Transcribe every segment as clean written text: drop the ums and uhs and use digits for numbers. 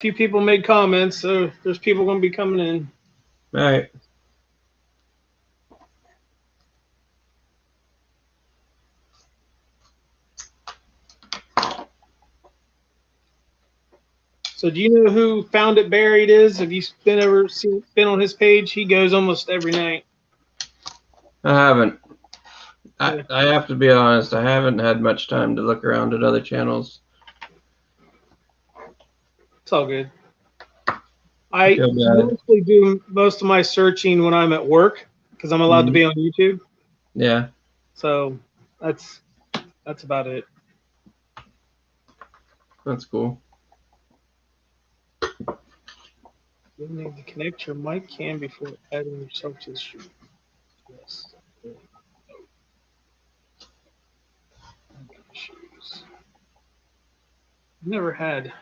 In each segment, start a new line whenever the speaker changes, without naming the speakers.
few people made comments, so there's people going to be coming in.
All right.
So do you know who Found It Buried is? Have you been on his page? He goes almost every night.
I haven't.
Yeah.
I have to be honest. I haven't had much time to look around at other channels.
It's all good. I
Feel bad.
mostly do most of my searching when I'm at work because I'm allowed to be on YouTube.
Yeah.
So that's about it.
That's cool.
You need to connect your mic cam before adding yourself to the stream. Yes. Never had.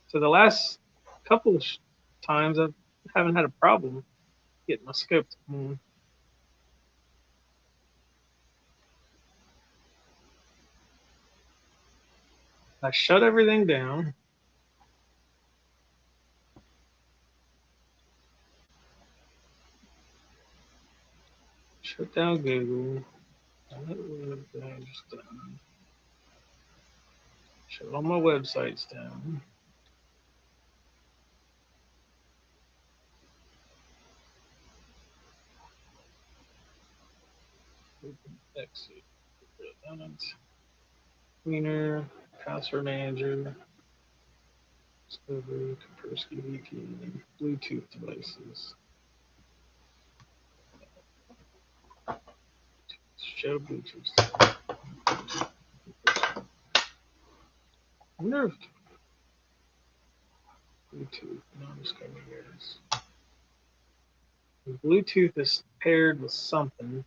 So the last couple of times I haven't had a problem getting my scope to come on. I shut everything down. Shut down Google. Shut all my websites down. Exit. Cleaner. Password manager. Discovery. Kaspersky VPN. Bluetooth devices. Show Bluetooth. I wonder if Bluetooth. No, I'm just going to hear this. Bluetooth is paired with something.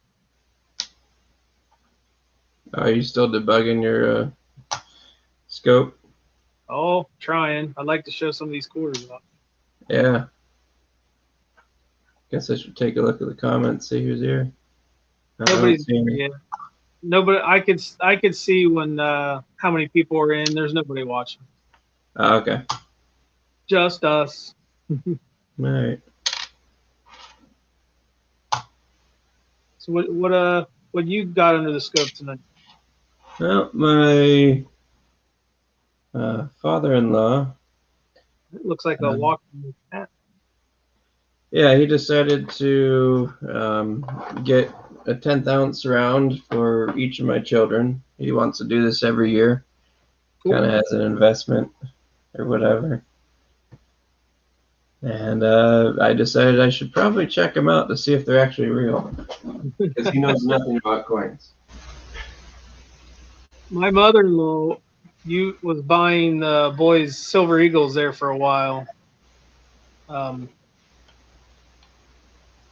Are you still debugging your scope?
Oh, trying. I'd like to show some of these quarters up.
Yeah. Guess I should take a look at the comments, see who's here.
Nobody's here. Nobody. I could see when how many people are in. There's nobody watching.
Oh, okay.
Just us.
All right.
So what you got under the scope tonight?
Well, my father-in-law.
It looks like a walking cat.
Yeah, he decided to get a 10th ounce round for each of my children. He wants to do this every year.
Cool.
Kind of as an investment or whatever. And I decided I should probably check them out to see if they're actually real, because he knows nothing about coins.
My mother-in-law, was buying the boys' silver eagles there for a while. I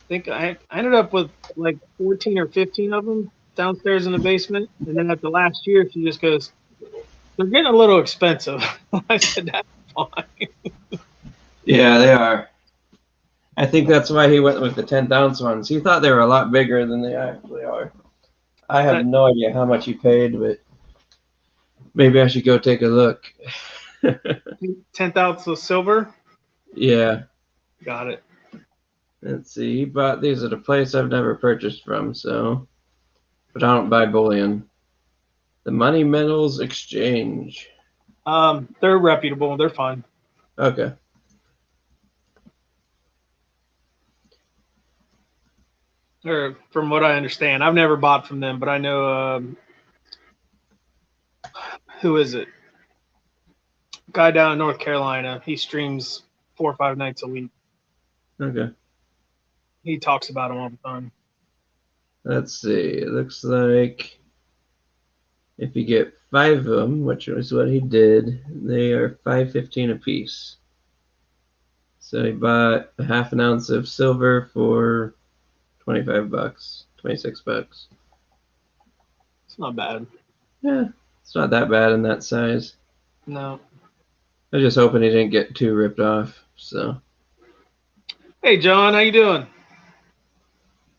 think I ended up with like 14 or 15 of them downstairs in the basement, and then at the last year, she just goes, "They're getting a little expensive." I said, "That's fine."
Yeah, they are. I think that's why he went with the 10th ounce ones. He thought they were a lot bigger than they actually are. I have no idea how much he paid, but maybe I should go take a look.
10th ounce of silver?
Yeah.
Got it.
Let's see. He bought these at a place I've never purchased from, so. But I don't buy bullion. The Money Metals Exchange.
They're reputable. They're fine.
Okay.
Or from what I understand, I've never bought from them, but I know who is it? Guy down in North Carolina. He streams 4 or 5 nights a week.
Okay.
He talks about them all the time.
Let's see. It looks like if you get 5 of them, which was what he did, they are $5.15 a piece. So he bought a half an ounce of silver for $25, $26.
It's not bad.
Yeah, it's not that bad in that size.
No.
I was just hoping he didn't get too ripped off. So.
Hey, John, how you doing?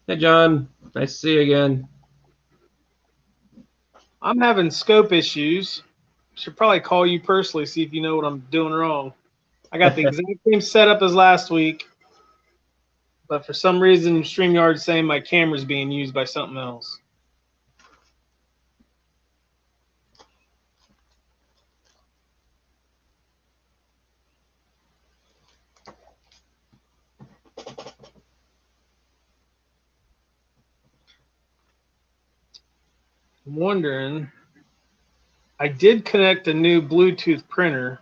Hey, John. Nice to see you again.
I'm having scope issues should probably call you personally, see if you know what I'm doing wrong. I got the exact same setup as last week, but for some reason, StreamYard's saying my camera's being used by something else. I'm wondering. I did connect a new Bluetooth printer.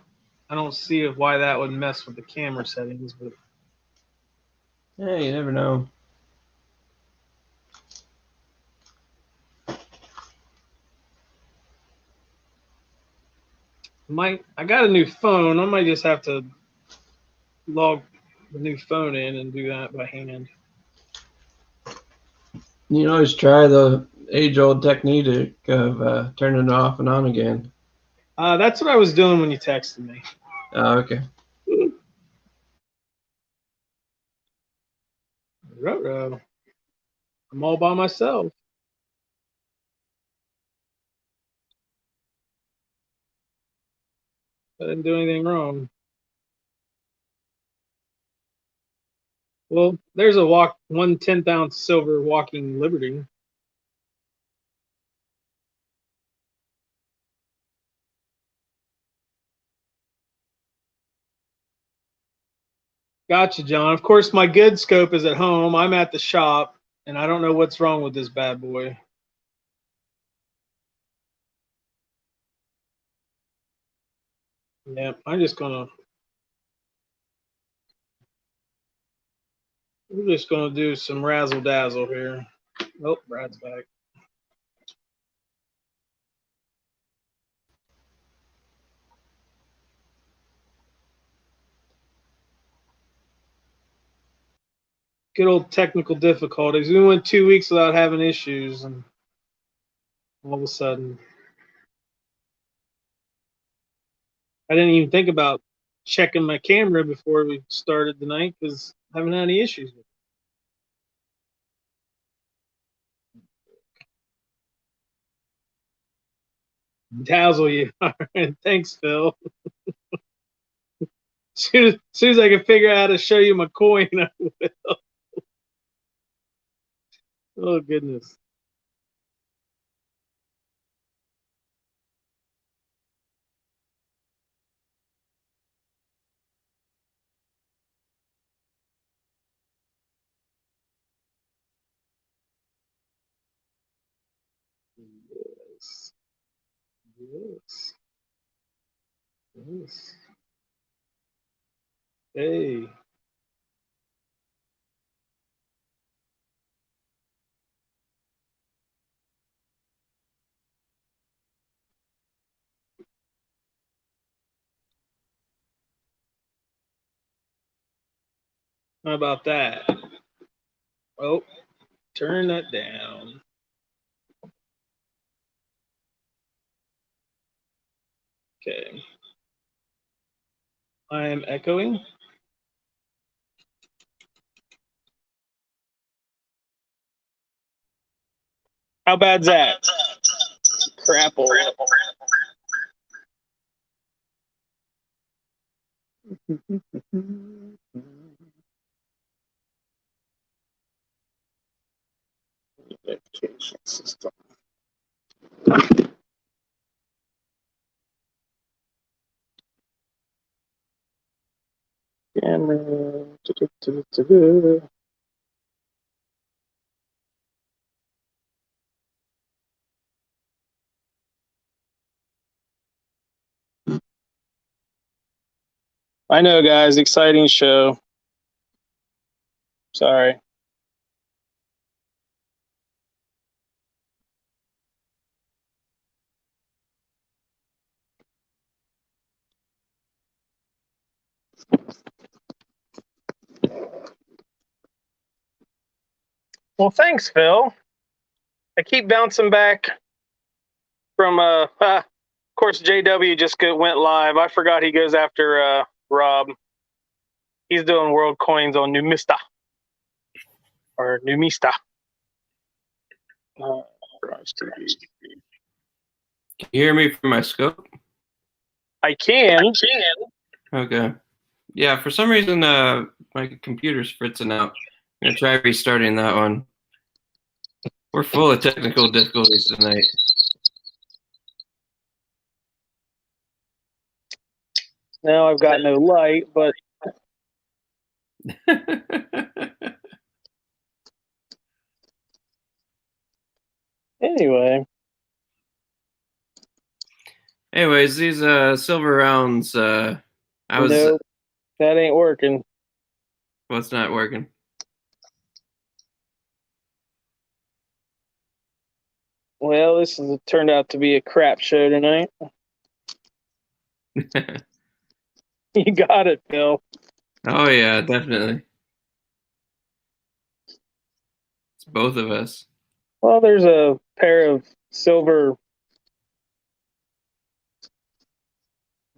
I don't see why that would mess with the camera settings, but
Yeah, you never know.
I got a new phone. I might just have to log the new phone in and do that by hand.
You can always try the age-old technique of turning it off and on again.
That's what I was doing when you texted me.
Oh, okay.
Ruh-roh. I'm all by myself. I didn't do anything wrong. Well, there's a 1/10 ounce silver walking Liberty. Gotcha, John. Of course, my good scope is at home. I'm at the shop, and I don't know what's wrong with this bad boy. Yeah, we're just gonna do some razzle dazzle here. Oh, Brad's back. Good old technical difficulties. We went 2 weeks without having issues, and all of a sudden, I didn't even think about checking my camera before we started the night because I haven't had any issues with it. Dazzle you. All right, thanks, Phil. Soon as I can figure out how to show you my coin, I will. Oh goodness. Yes. Yes. Yes. Hey. How about that? Oh, turn that down. Okay. I am echoing. How bad's that? Crapple. Education system. Camera. I know, guys. Exciting show. Sorry. Well, thanks, Phil. I keep bouncing back from of course JW just went live. I forgot he goes after Rob. He's doing world coins on Numista or Numista.
Can you hear me from my scope?
I can.
Okay. Yeah, for some reason, my computer's fritzing out. I'm gonna try restarting that one. We're full of technical difficulties tonight.
Now I've got no light, but anyway.
Anyways, these silver rounds, I was.
Nope, that ain't working.
What's not working?
Well, this has turned out to be a crap show tonight. You got it, Bill.
Oh yeah, definitely. It's both of us.
Well, there's a pair of silver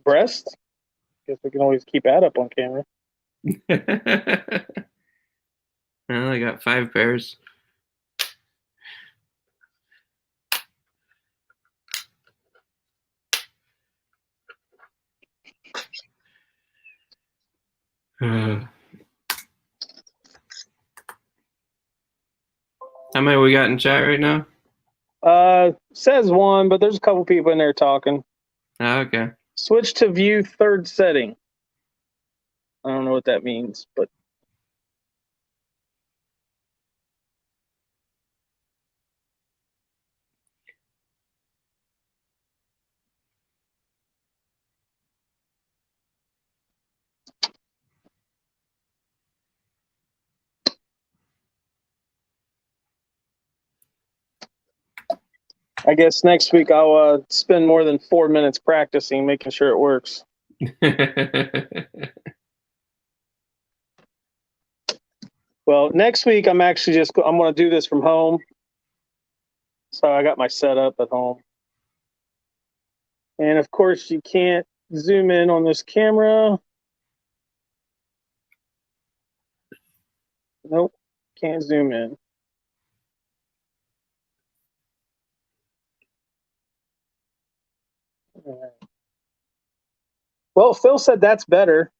breasts. Guess we can always keep that up on camera.
Well, I got 5 pairs. How many we got in chat right now?
Says one, but there's a couple people in there talking.
Oh, okay.
Switch to view third setting. I don't know what that means, but I guess next week I'll spend more than 4 minutes practicing, making sure it works. Well, next week I'm going to do this from home. So I got my setup at home. And of course you can't zoom in on this camera. Nope, can't zoom in. Well, Phil said that's better.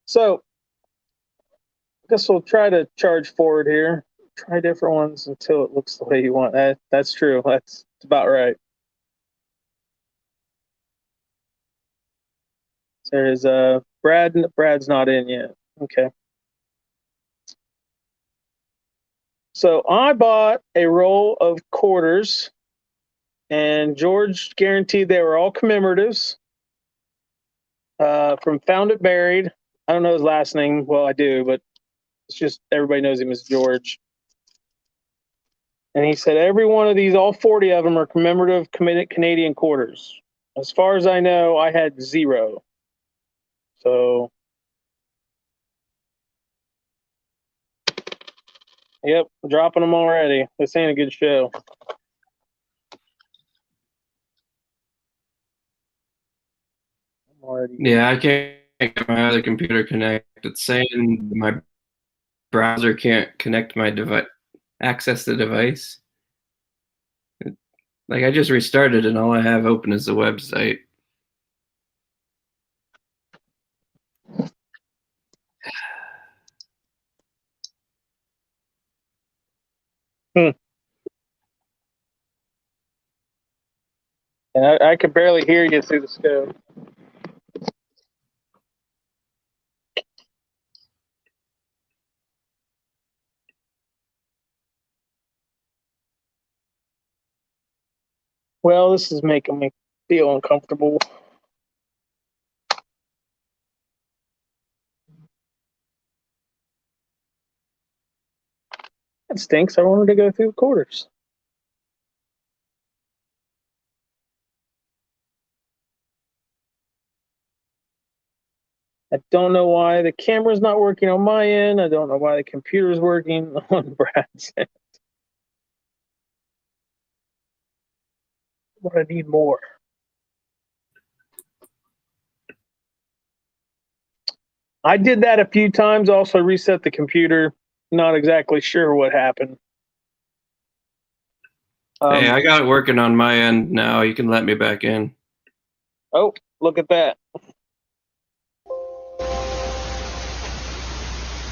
So I guess we'll try to charge forward here. Try different ones until it looks the way you want. That's true. That's about right. So there's Brad. Brad's not in yet. Okay. So I bought a roll of quarters, and George guaranteed they were all commemoratives. From Found It Buried. I don't know his last name. Well, I do, but it's just everybody knows him as George. And he said every one of these, all 40 of them, are commemorative Canadian quarters. As far as I know, I had 0. So, yep, dropping them already. This ain't a good show.
Yeah, I can't get my other computer connected. It's saying my browser can't connect my device, access the device. Like I just restarted and all I have open is the website.
And I could barely hear you through the scope. Well, this is making me feel uncomfortable. That stinks. I wanted to go through the quarters. I don't know why the camera's not working on my end. I don't know why the computer's working on Brad's end. But I need more. I did that a few times. Also reset the computer. Not exactly sure what happened.
Hey, I got it working on my end now. You can let me back in.
Oh, look at that.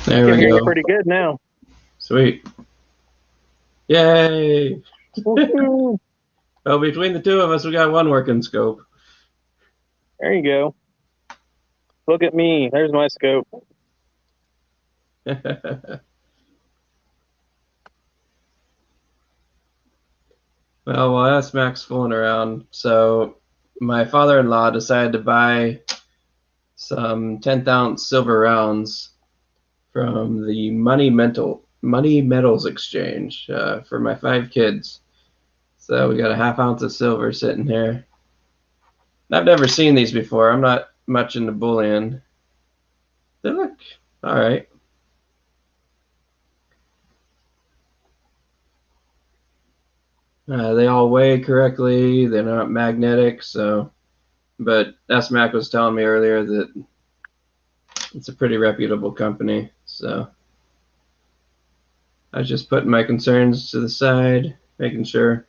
There
I
we
can hear you
go.
pretty good now.
Sweet. Yay!
Woohoo.
Well, between the two of us, we got one working scope.
There you go. Look at me. There's my scope.
Well, while S-Mac's fooling around, so my father-in-law decided to buy some 10th ounce silver rounds from the Money Metals Exchange for my 5 kids. So we got a ½ ounce of silver sitting here. I've never seen these before. I'm not much into bullion. They look all right. They all weigh correctly. They're not magnetic, so. But S-Mac was telling me earlier that it's a pretty reputable company, so I was just putting my concerns to the side, making sure.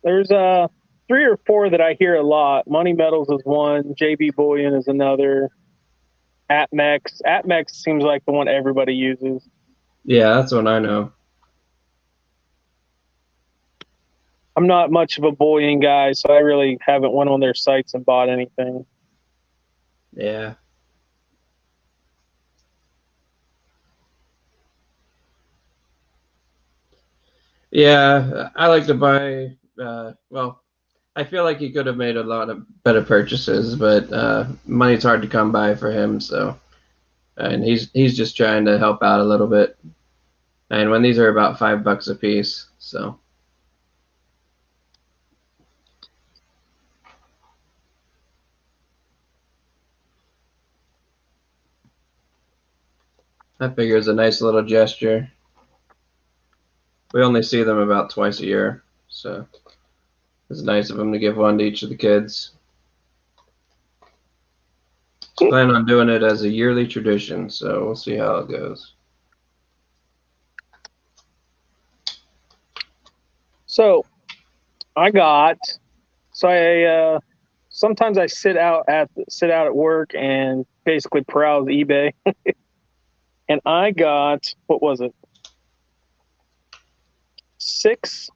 There's 3 or 4 that I hear a lot. Money Metals is one. JB Bullion is another. Atmex. Atmex seems like the one everybody uses.
Yeah, that's what I know.
I'm not much of a bullion guy, so I really haven't went on their sites and bought anything.
Yeah. Yeah, I like to buy. Well, I feel like he could have made a lot of better purchases, but money's hard to come by for him. So, and he's just trying to help out a little bit. And when these are about $5 a piece, so. I figure it's a nice little gesture. We only see them about twice a year, so it's nice of them to give one to each of the kids. Just plan on doing it as a yearly tradition, so we'll see how it goes.
So I sometimes I sit out at work and basically browse eBay. And I got, what was it? 6,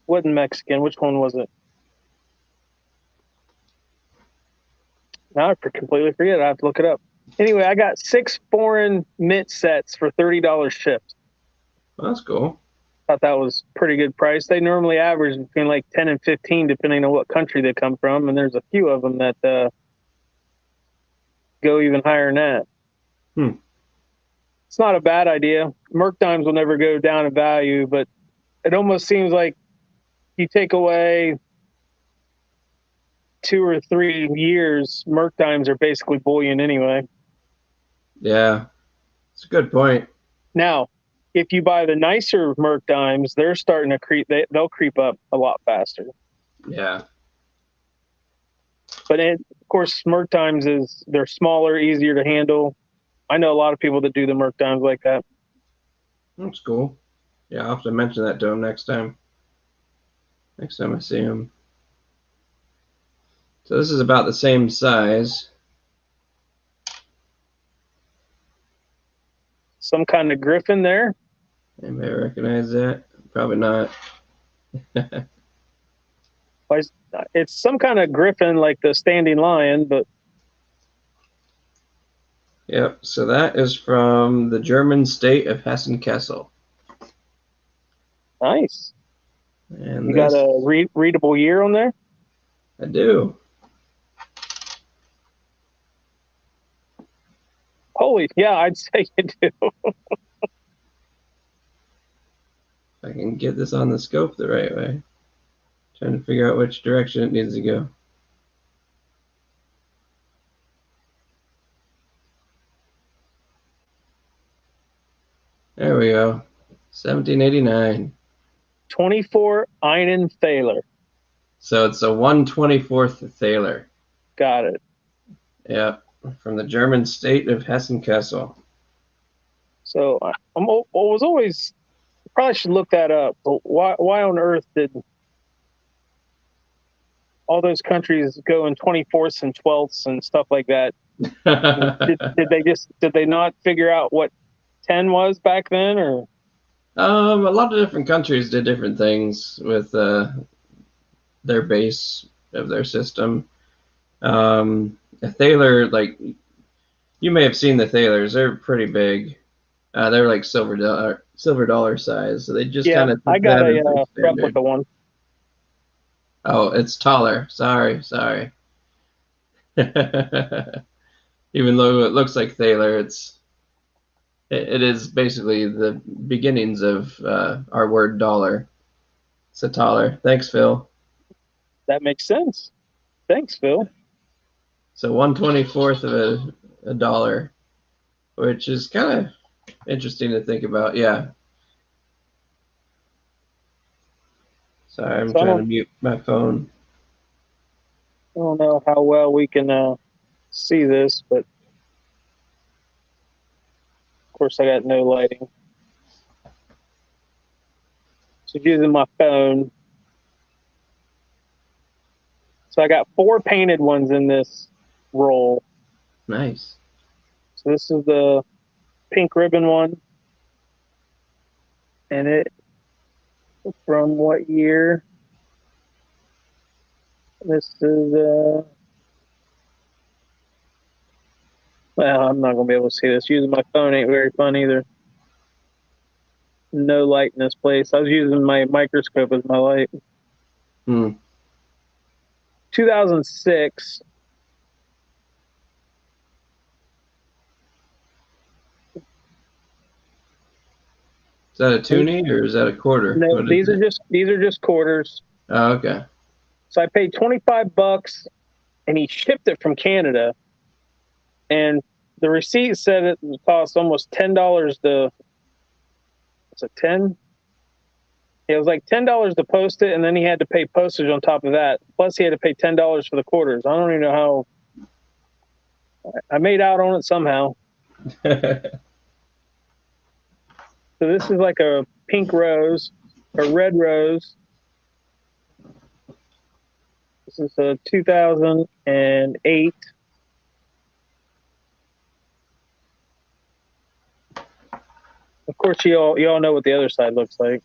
wasn't Mexican. Which one was it? Now I completely forget. I have to look it up. Anyway, I got 6 foreign mint sets for $30 shipped.
Well, that's cool.
Thought that was pretty good price. They normally average between like 10 and 15, depending on what country they come from. And there's a few of them that go even higher than that. It's not a bad idea. Merc dimes will never go down in value, but it almost seems like you take away 2 or 3 years, Merc dimes are basically bullion anyway.
Yeah, it's a good point.
Now, if you buy the nicer Merc dimes, they're starting to creep. They'll creep up a lot faster.
Yeah.
But of course, Merc dimes they're smaller, easier to handle. I know a lot of people that do the Merc dimes like that.
That's cool. Yeah, I'll have to mention that to him next time. Next time I see him. So this is about the same size.
Some kind of griffin there.
Anybody recognize that? Probably not.
It's some kind of griffin like the standing lion, but
Yep, so that is from the German state of Hessen-Kassel.
nice.
And
You got a readable year on there?
I do.
Holy, yeah, I'd say you do.
If I can get this on the scope the right way. Trying to figure out which direction it needs to go. There we go. 1789.
24 Einen Thaler.
So it's a 1/24th Thaler.
Got it.
Yeah, from the German state of Hessen-Kassel.
So I was always probably should look that up. But why on earth did all those countries go in 24ths and 12ths and stuff like that? Did they not figure out what 10 was back then, or?
A lot of different countries did different things with their base of their system. A thaler, like, you may have seen the thalers. They're pretty big. They're like silver dollar size. So they just kind of
I got a replica one.
Oh, it's taller. Sorry. Even though it looks like thaler, it is basically the beginnings of our word dollar. It's a taller. Thanks, Phil.
That makes sense. Thanks, Phil.
So 1/24 of a dollar, which is kind of interesting to think about. Yeah. Sorry, I'm trying to mute my phone.
I don't know how well we can see this, but of course I got no lighting. So using my phone. So I got 4 painted ones in this roll.
Nice.
So this is the pink ribbon one. And it, from what year? This is, well, I'm not going to be able to see this. Using my phone ain't very fun either. No light in this place. I was using my microscope as my light. 2006.
Is that a toonie or is that a quarter?
No, these are just quarters.
Oh, okay.
So I paid $25, and he shipped it from Canada. And the receipt said it cost almost $10 to. Was it 10? It was like $10 to post it, and then he had to pay postage on top of that. Plus, he had to pay $10 for the quarters. I don't even know how. I made out on it somehow. So this is like a pink rose, a red rose. This is a 2008. Of course, you all know what the other side looks like.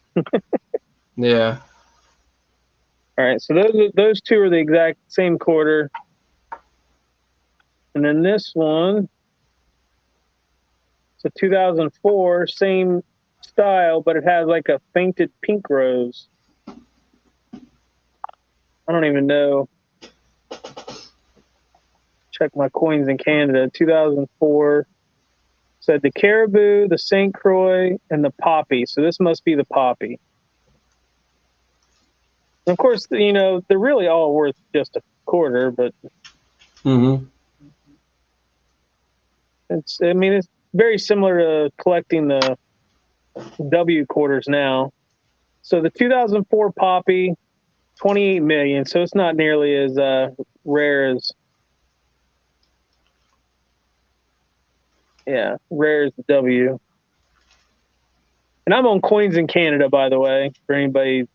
Yeah.
All right, so those two are the exact same quarter. And then this one, it's a 2004, same style, but it has like a fainted pink rose. I don't even know. Check my coins in Canada. 2004. Said the caribou, the St. Croix, and the poppy. So this must be the poppy. And of course, you know, they're really all worth just a quarter, but it's very similar to collecting the W quarters now. So the 2004 poppy, 28 million. So it's not nearly as rare as the W. And I'm on Coins in Canada, by the way, for anybody.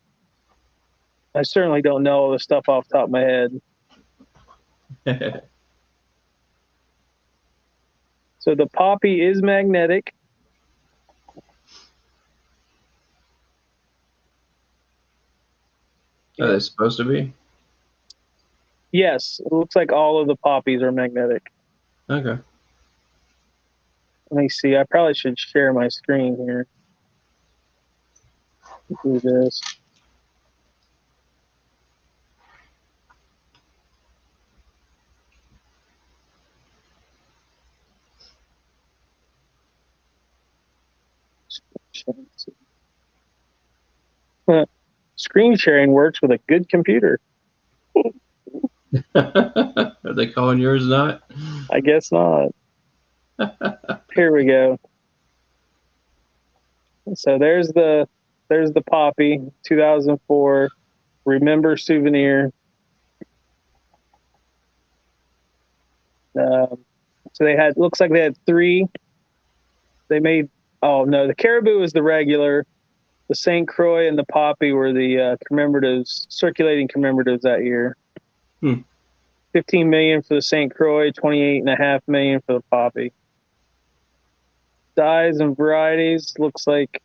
I certainly don't know all the stuff off the top of my head. So the poppy is magnetic.
Are they supposed to be?
Yes, it looks like all of the poppies are magnetic.
Okay.
Let me see. I probably should share my screen here. Do this. Screen sharing works with a good computer.
Are they calling yours not?
I guess not. Here we go. So there's the poppy, 2004 Remember souvenir. So looks like they had 3. They made, oh no, the caribou is the regular. The St. Croix and the Poppy were the commemoratives, circulating commemoratives that year. 15 million for the St. Croix, 28.5 million for the Poppy. Dyes and varieties, looks like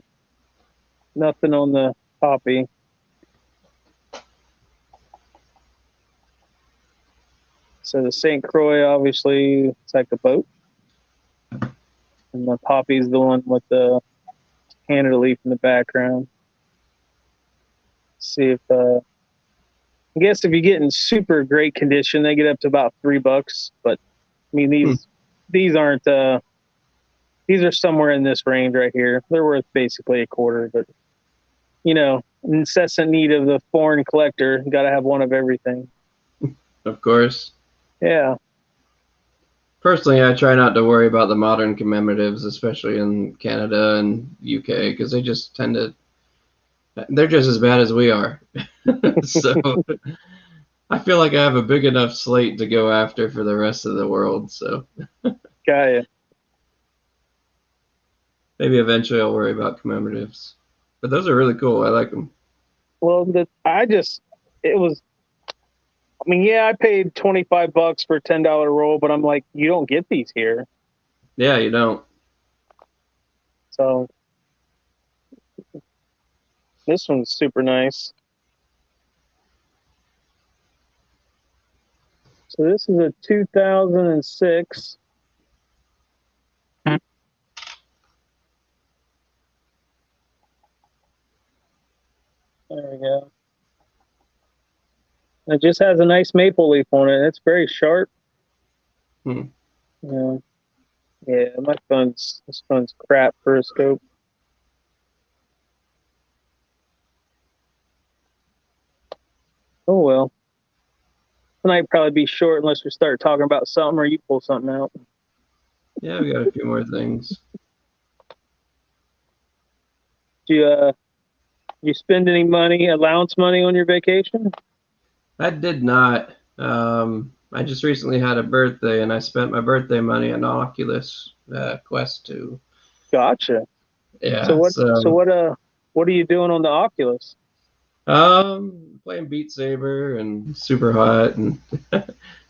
nothing on the Poppy. So the St. Croix, obviously, it's like a boat. And the Poppy's the one with the Canada leaf in the background. See if, I guess if you get in super great condition, they get up to about $3. But I mean, these aren't, these are somewhere in this range right here. They're worth basically a quarter, but you know, incessant need of the foreign collector. Got to have one of everything.
Of course.
Yeah.
Personally, I try not to worry about the modern commemoratives, especially in Canada and UK, because they just tend to, they're just as bad as we are. So I feel like I have a big enough slate to go after for the rest of the world. So
Got you.
Maybe eventually I'll worry about commemoratives. But those are really cool. I like them.
Well, I mean, yeah, I paid $25 for a $10 roll, but I'm like, you don't get these here.
Yeah, you don't.
So this one's super nice. So this is a 2006. There we go. It just has a nice maple leaf on it. It's very sharp. Yeah. Yeah, this phone's crap for a scope. Oh well. Tonight probably be short unless we start talking about something or you pull something out.
Yeah, we got a few more things.
Do you spend any allowance money on your vacation?
I did not. I just recently had a birthday, and I spent my birthday money on Oculus Quest 2.
Gotcha.
Yeah.
So what are you doing on the Oculus?
Playing Beat Saber and Super Hot and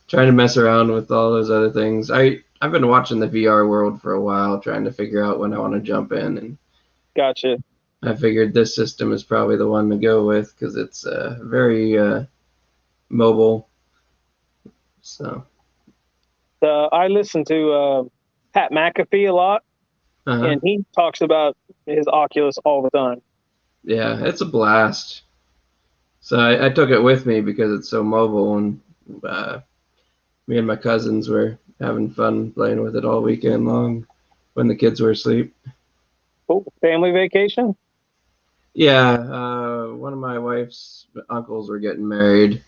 trying to mess around with all those other things. I've been watching the VR world for a while, trying to figure out when I want to jump in, and
Gotcha.
I figured this system is probably the one to go with because it's very mobile. So
I listen to Pat McAfee a lot, and he talks about his Oculus all the time.
Yeah, it's a blast. So I took it with me because it's so mobile, and me and my cousins were having fun playing with it all weekend long when the kids were asleep.
Cool. Family vacation?
Yeah, one of my wife's uncles were getting married,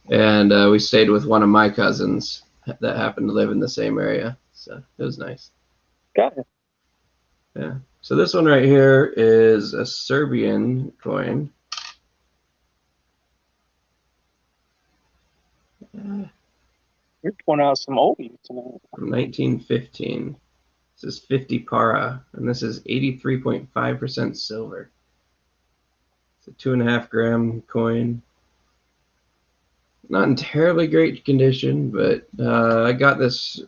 and we stayed with one of my cousins that happened to live in the same area. So it was nice.
Got it.
Yeah. So this one right here is a Serbian coin.
You're pulling out some oldies tonight.
From 1915. This is 50 para, and this is 83.5% silver. It's a 2.5 gram coin. Not in terribly great condition, but I got this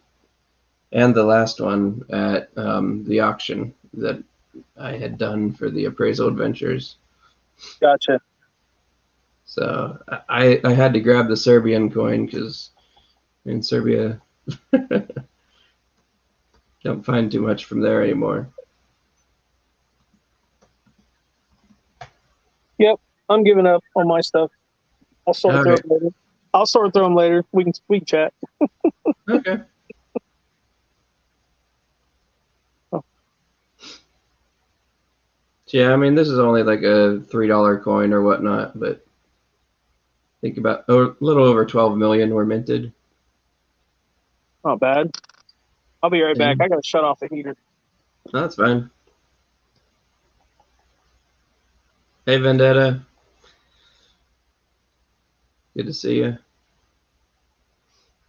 and the last one at the auction that I had done for the appraisal adventures.
Gotcha.
So I had to grab the Serbian coin because in Serbia don't find too much from there anymore.
Yep, I'm giving up on my stuff. I'll sort through them later. I'll sort through them later. We can chat.
Okay.
Oh.
Yeah, I mean, this is only like a $3 coin or whatnot, but I think about a little over 12 million were minted.
Not bad. I'll be right back. I gotta shut off the heater.
No, that's fine. Hey, Vendetta. Good to see you.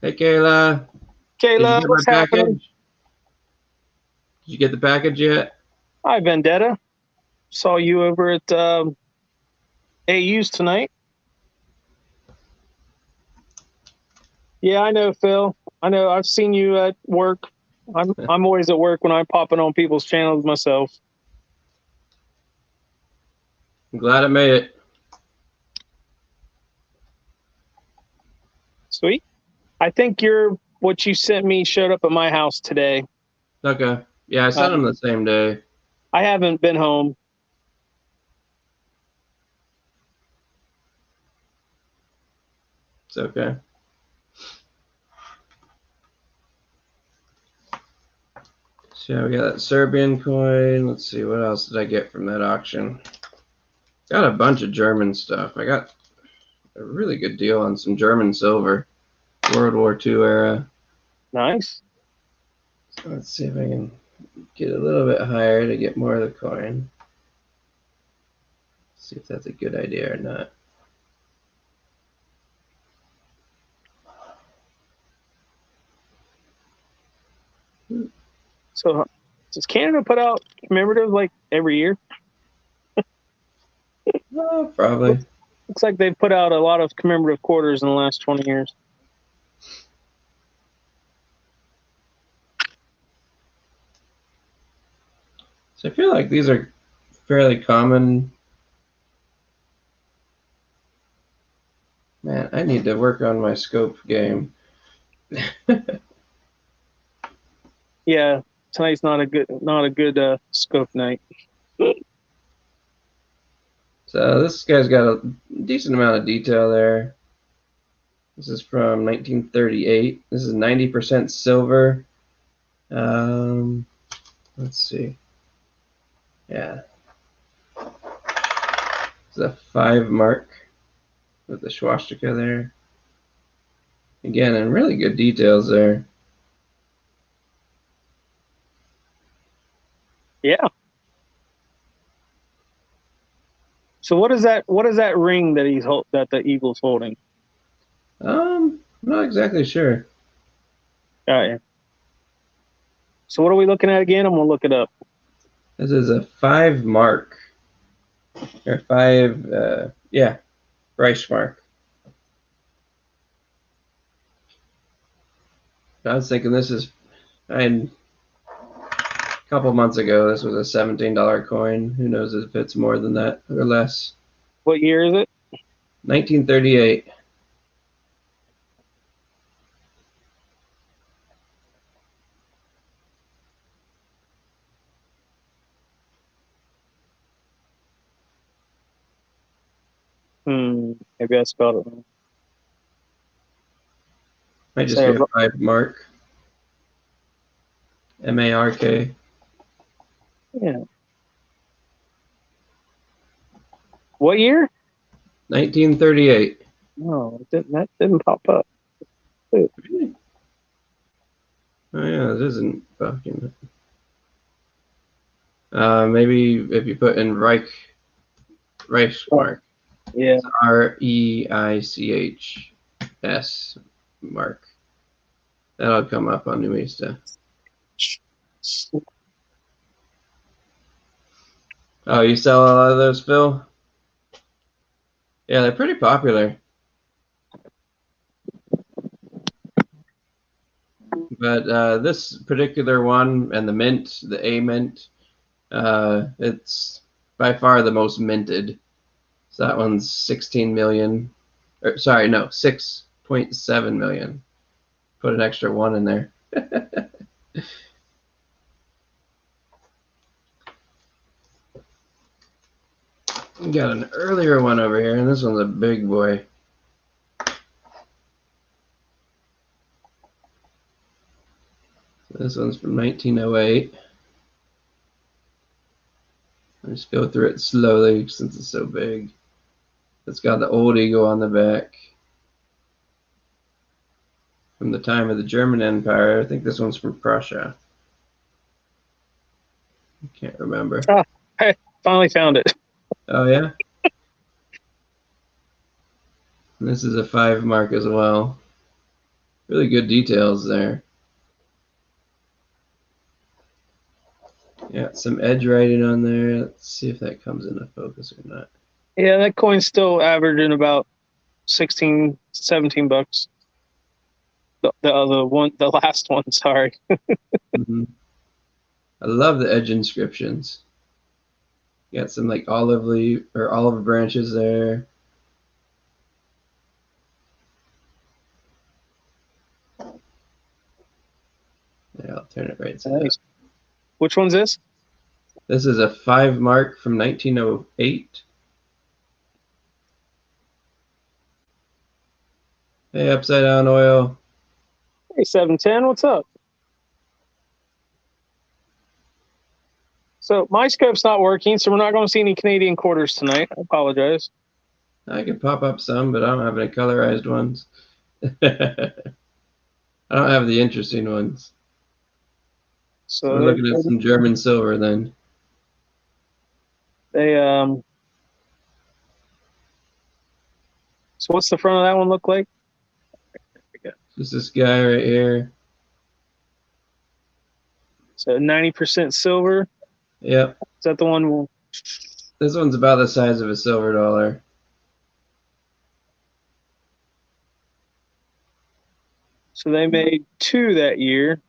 Hey, Kayla.
Kayla, what's happening?
Did you get the package yet?
Hi, Vendetta. saw you over at AU's tonight. Yeah, I know, Phil. I know. I've seen you at work. I'm always at work when I'm popping on people's channels myself.
I'm glad I made it.
Sweet. I think what you sent me showed up at my house today.
Okay. Yeah, I sent them the same day.
I haven't been home.
It's okay. So yeah, we got that Serbian coin. Let's see, what else did I get from that auction? Got a bunch of German stuff. I got a really good deal on some German silver, World War II era.
Nice.
So let's see if I can get a little bit higher to get more of the coin. See if that's a good idea or not.
So, does Canada put out commemorative like every year?
Oh, probably.
Looks like they've put out a lot of commemorative quarters in the last 20 years.
So I feel like these are fairly common. Man, I need to work on my scope game.
Yeah, tonight's not a good scope night.
So this guy's got a decent amount of detail there. This is from 1938. This is 90% silver. Let's see. Yeah. It's a 5 mark with the swastika there. Again, and really good details there.
Yeah. So what is that? What is that ring that that the Eagle's holding?
I'm not exactly sure.
Yeah. So what are we looking at again? I'm gonna look it up.
This is a 5 mark. Or 5, yeah, Reichsmark. I was thinking this is, a couple months ago, this was a $17 coin. Who knows if it's more than that or less.
What year is it?
1938.
Maybe I spelled it wrong.
Might just be a 5 mark. M-A-R-K.
Yeah. What year?
1938.
No, that didn't pop up.
Really? Oh yeah, it isn't fucking. Maybe if you put in Reichsmark.
Yeah.
Reichs mark. That'll come up on Numista. Oh, you sell a lot of those, Phil? Yeah, they're pretty popular. But this particular one and the mint, the A mint, it's by far the most minted. So that one's 16 million. Or, sorry, no, 6.7 million. Put an extra 1 in there. We got an earlier one over here, and this one's a big boy. This one's from 1908. I'll just go through it slowly since it's so big. It's got the old eagle on the back. From the time of the German Empire. I think this one's from Prussia. I can't remember.
Oh, I finally found it.
Oh, yeah? And this is a 5 mark as well. Really good details there. Yeah, some edge writing on there. Let's see if that comes into focus or not.
Yeah, that coin's still averaging about 16, 17 bucks. The other one, the last one, sorry.
Mm-hmm. I love the edge inscriptions. Got some like olive leaf or olive branches there. Yeah, I'll turn it right side up.
Nice. Which one's this?
This is a 5 mark from 1908. Hey, upside down oil.
Hey, 710, what's up? So my scope's not working, so we're not going to see any Canadian quarters tonight. I apologize.
I can pop up some, but I don't have any colorized ones. I don't have the interesting ones.
So
We're looking at some German silver then.
so what's the front of that one look like?
Just this guy right here.
So 90% silver.
Yep.
Is that the one?
This one's about the size of a silver dollar.
So they made 2 that year.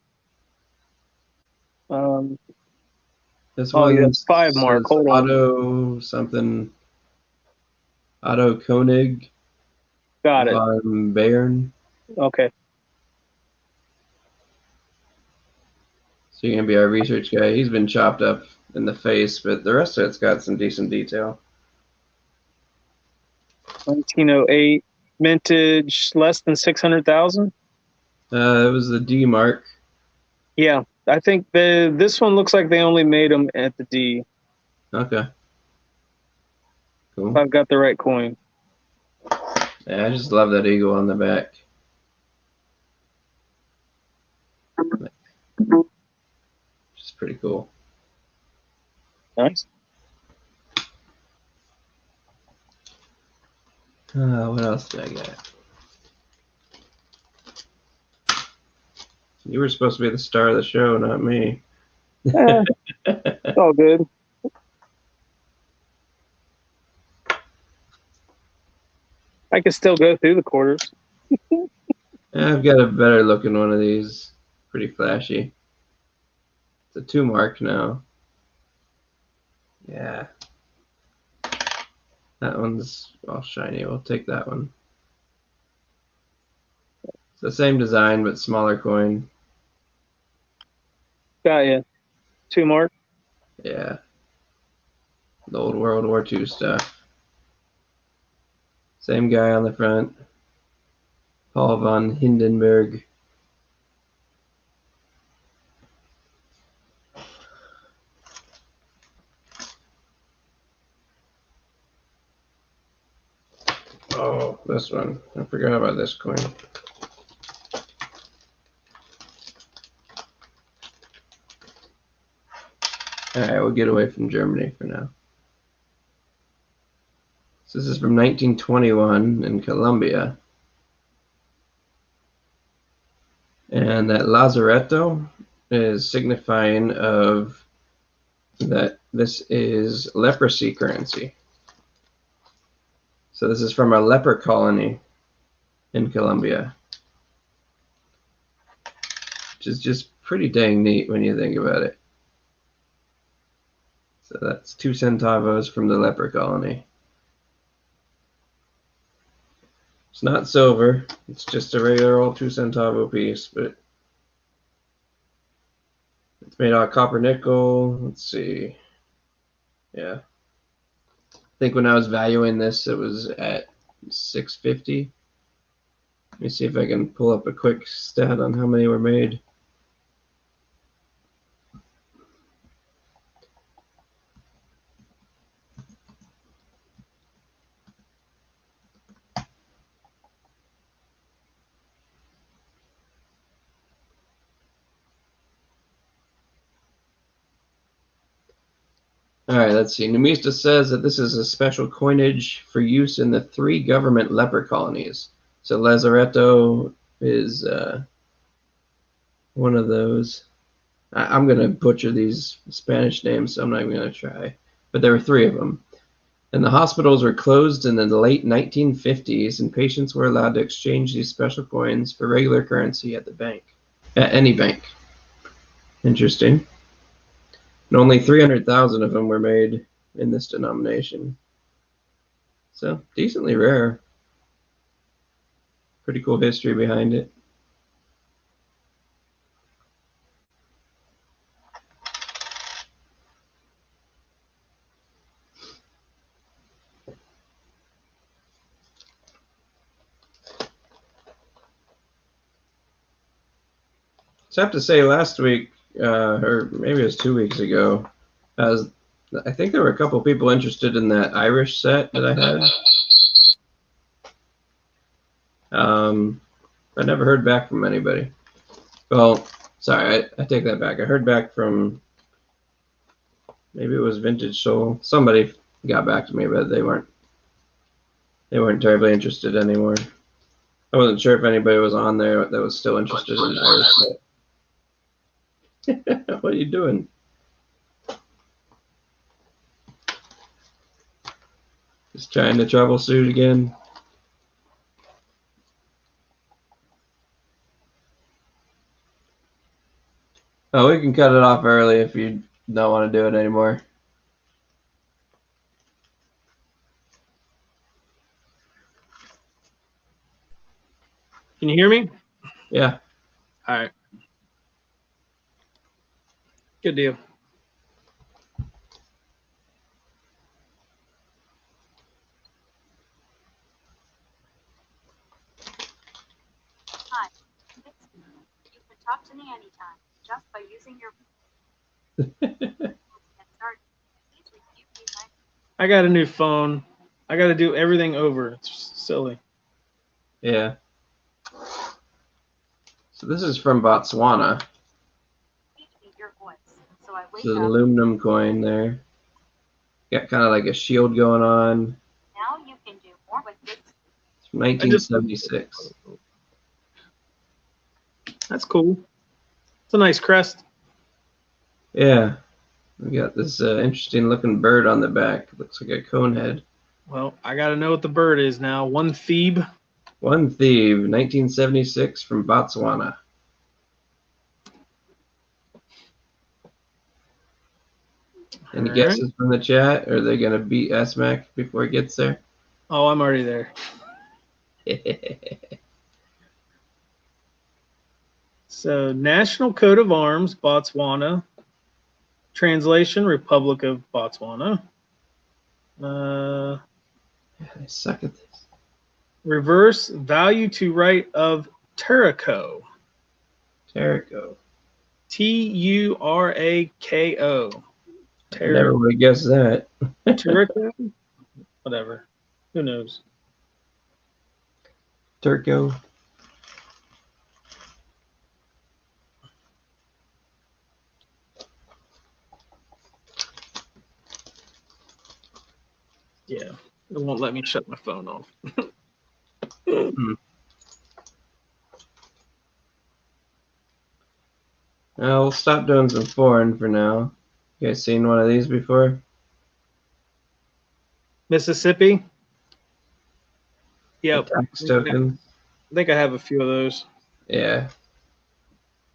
This
Oh, yeah,
one
5 mark.
says
Hold on.
Otto something. Otto Koenig
Got it.
von Bayern.
Okay.
So you're gonna be our research guy. He's been chopped up in the face, but the rest of it's got some decent detail.
1908 vintage, less than 600,000.
It was the D mark.
Yeah, I think this one looks like they only made them at the D.
Okay. Cool.
If I've got the right coin.
Yeah, I just love that eagle on the back. It's pretty cool.
Nice.
What else did I get? You were supposed to be the star of the show, not me.
It's all good. I can still go through the quarters.
I've got a better looking one of these. Pretty flashy. It's a 2 mark now. Yeah. That one's all shiny. We'll take that one. It's the same design, but smaller coin.
Got you. 2 mark.
Yeah. The old World War II stuff. Same guy on the front. Paul von Hindenburg. Oh, this one. I forgot about this coin. Alright, we'll get away from Germany for now. So this is from 1921 in Colombia. And that Lazaretto is signifying of that this is leprosy currency. So this is from a leper colony in Colombia, which is just pretty dang neat when you think about it. So that's 2 centavos from the leper colony. It's not silver, it's just a regular old 2 centavo piece, but it's made out of copper nickel. Let's see. Yeah. I think when I was valuing this, it was at $650. Let me see if I can pull up a quick stat on how many were made. All right, let's see. Numista says that this is a special coinage for use in the 3 government leper colonies. So Lazaretto is one of those. I'm going to butcher these Spanish names, so I'm not even going to try. But there were 3 of them. And the hospitals were closed in the late 1950s, and patients were allowed to exchange these special coins for regular currency at the bank, at any bank. Interesting. And only 300,000 of them were made in this denomination. So, decently rare. Pretty cool history behind it. So I have to say, last week, or maybe it was 2 weeks ago, I think there were a couple people interested in that Irish set that I had. I never heard back from anybody. Well, sorry, I take that back. I heard back from, maybe it was Vintage Soul. Somebody got back to me, but they weren't terribly interested anymore. I wasn't sure if anybody was on there that was still interested in the Irish set. What are you doing? Just trying to troubleshoot again. Oh, we can cut it off early if you don't want to do it anymore.
Can you hear me?
Yeah.
All right. Good deal.
Hi, it's me. You can talk to me anytime, just by using your get started. Please review these items.
I got a new phone. I got to do everything over. It's silly.
Yeah. So this is from Botswana.
Teach me your voice, so I wake
It's an
up.
aluminum coin there. Got kind of like a shield going on.
Now you can do more with this.
It's from 1976.
That's cool. It's a nice crest.
Yeah. We got this interesting looking bird on the back. Looks like a cone head.
Well, I got to know what the bird is now. One Thebe.
One Thebe, 1976 from Botswana. Any guesses from the chat? Or are they going to beat SMAC before it gets there?
Oh, I'm already there. So, National Coat of Arms, Botswana. Translation, Republic of Botswana.
I suck at this.
Reverse, value to right of Turako.
Terrico.
Turako.
Never would have guessed that.
Turako? Whatever. Who knows?
Turco.
Yeah. It won't let me shut my phone off.
We'll stop doing some foreign for now. You guys seen one of these before?
Mississippi? Yep.
Tax token.
I think I have a few of those.
Yeah.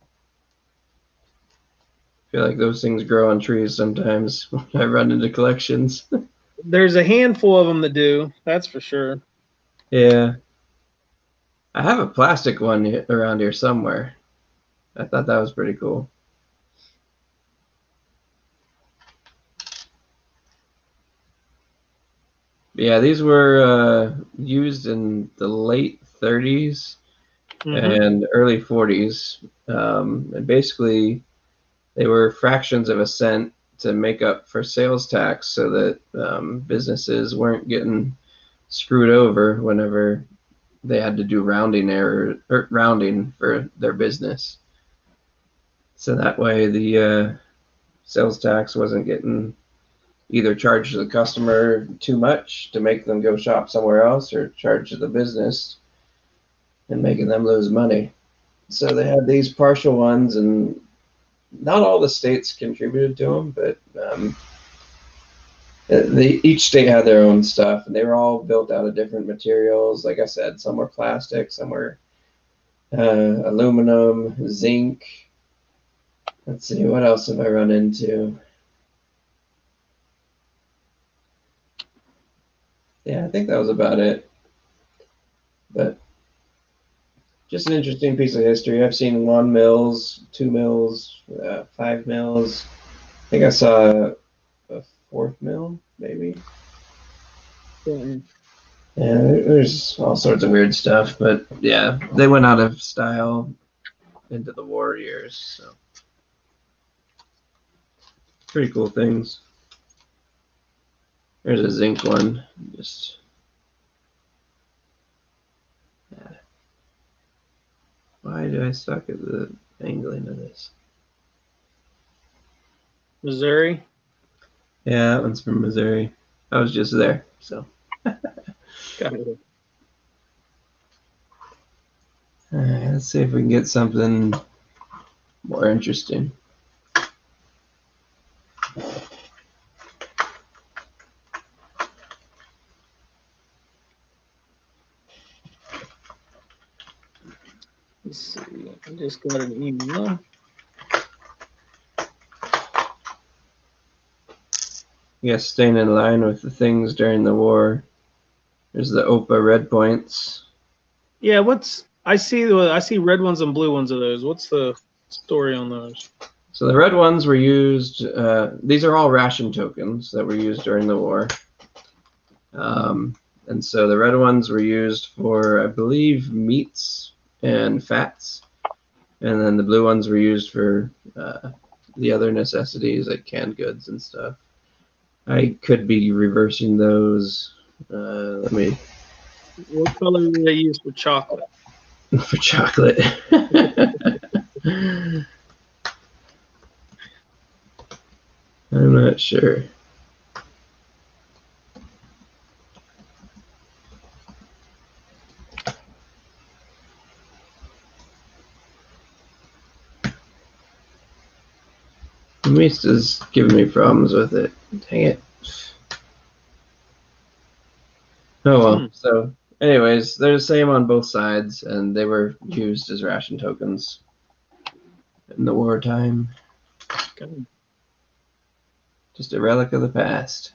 I feel like those things grow on trees sometimes when I run into collections.
There's a handful of them that do. That's for sure.
Yeah. I have a plastic one around here somewhere. I thought that was pretty cool. Yeah, these were used in the late 30s and early 40s. And basically, they were fractions of a cent to make up for sales tax so that businesses weren't getting screwed over whenever they had to do rounding error or rounding for their business. So that way the sales tax wasn't getting either charged to the customer too much to make them go shop somewhere else or charged to the business and making them lose money. So they had these partial ones, and not all the states contributed to them, but each state had their own stuff, and they were all built out of different materials. Like I said, some were plastic, some were aluminum, zinc. Let's see, what else have I run into? Yeah, I think that was about it. But just an interesting piece of history. I've seen 1 mils, 2 mils, 5 mils. I think I saw a 4th mil, maybe.
Yeah.
Yeah, there's all sorts of weird stuff, but yeah, they went out of style into the war years, so pretty cool things. There's a zinc one. Just yeah. Why do I suck at the angling of this?
Missouri.
Yeah, that one's from Missouri. I was just there, so.
Got it.
All right, let's see if we can get something more interesting.
Let's see. I just got an email.
Yes, staying in line with the things during the war. There's the OPA red points.
Yeah, I see red ones and blue ones of those. What's the story on those?
So the red ones were used. These are all ration tokens that were used during the war. And so the red ones were used for, I believe, meats and fats. And then the blue ones were used for the other necessities like canned goods and stuff. I could be reversing those. Let me.
What color do they use for chocolate?
For chocolate. I'm not sure. Mista's giving me problems with it. Dang it. Oh well. So, anyways, they're the same on both sides, and they were used as ration tokens in the wartime.
Okay.
Just a relic of the past.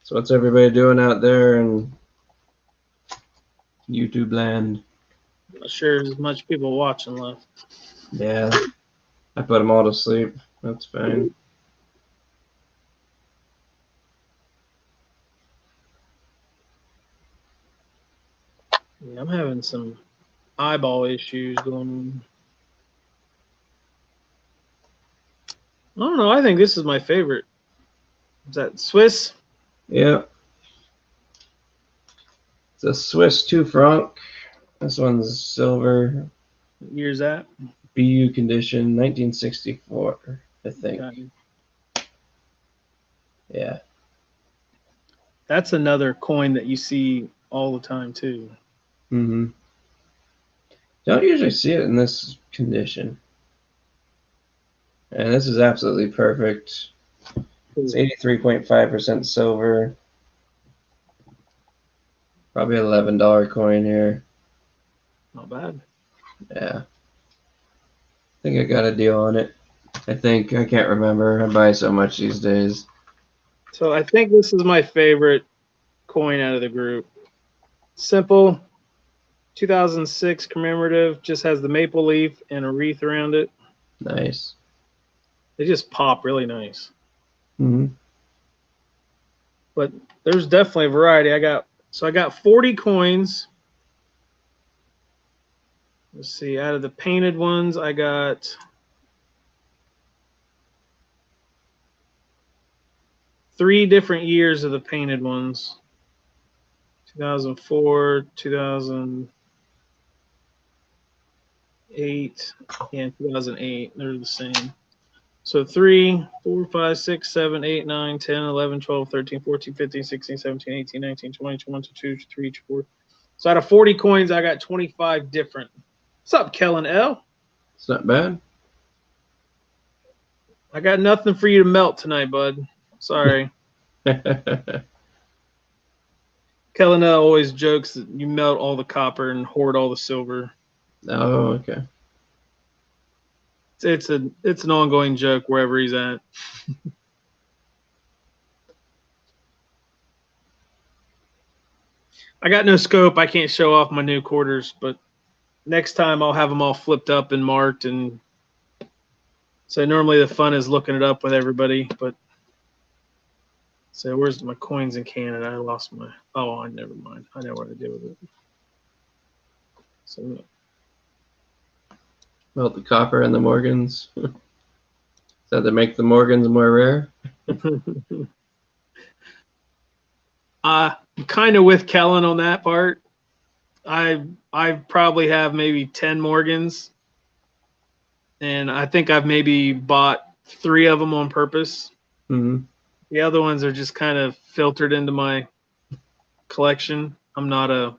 So what's everybody doing out there in YouTube land?
Not sure there's much people watching left.
Yeah, I put them all to sleep. That's fine.
Yeah, I'm having some eyeball issues going on. I don't know. I think this is my favorite. Is that Swiss?
Yeah. It's a Swiss 2 franc. This one's silver.
What year's that?
BU condition, 1964, I think.
Okay.
Yeah.
That's another coin that you see all the time too.
Mm-hmm. Don't usually see it in this condition. And this is absolutely perfect. It's 83.5% silver. Probably $11 coin here.
Not bad.
Yeah. I think I got a deal on it. I can't remember. I buy so much these days.
So I think this is my favorite coin out of the group. Simple. 2006 commemorative. Just has the maple leaf and a wreath around it.
Nice.
They just pop really nice.
Mm-hmm.
But there's definitely a variety. I got 40 coins. Let's see. Out of the painted ones, I got 3 different years of the painted ones. 2004, 2008, 8, yeah, 2008. They're the same. So 3, 4, 5, 6, 7, 8, 9, 10, 11, 12, 13, 14, 15, 16, 17, 18, 19, 20, 21, 22, 23, 24. So out of 40 coins, I got 25 different. What's up, Kellen L?
It's not bad.
I got nothing for you to melt tonight, bud. Sorry. Kellen L always jokes that you melt all the copper and hoard all the silver.
Oh, okay.
It's an ongoing joke wherever he's at. I got no scope. I can't show off my new quarters, but next time I'll have them all flipped up and marked. And so normally the fun is looking it up with everybody. But so where's my coins in Canada? I lost my. Oh, I never mind. I know what to do with it. So
Melt the copper and the Morgans. So they make the Morgans more rare.
I'm kind of with Kellen on that part. I probably have maybe 10 Morgans, and I think I've maybe bought 3 of them on purpose.
Mm-hmm.
The other ones are just kind of filtered into my collection. I'm not a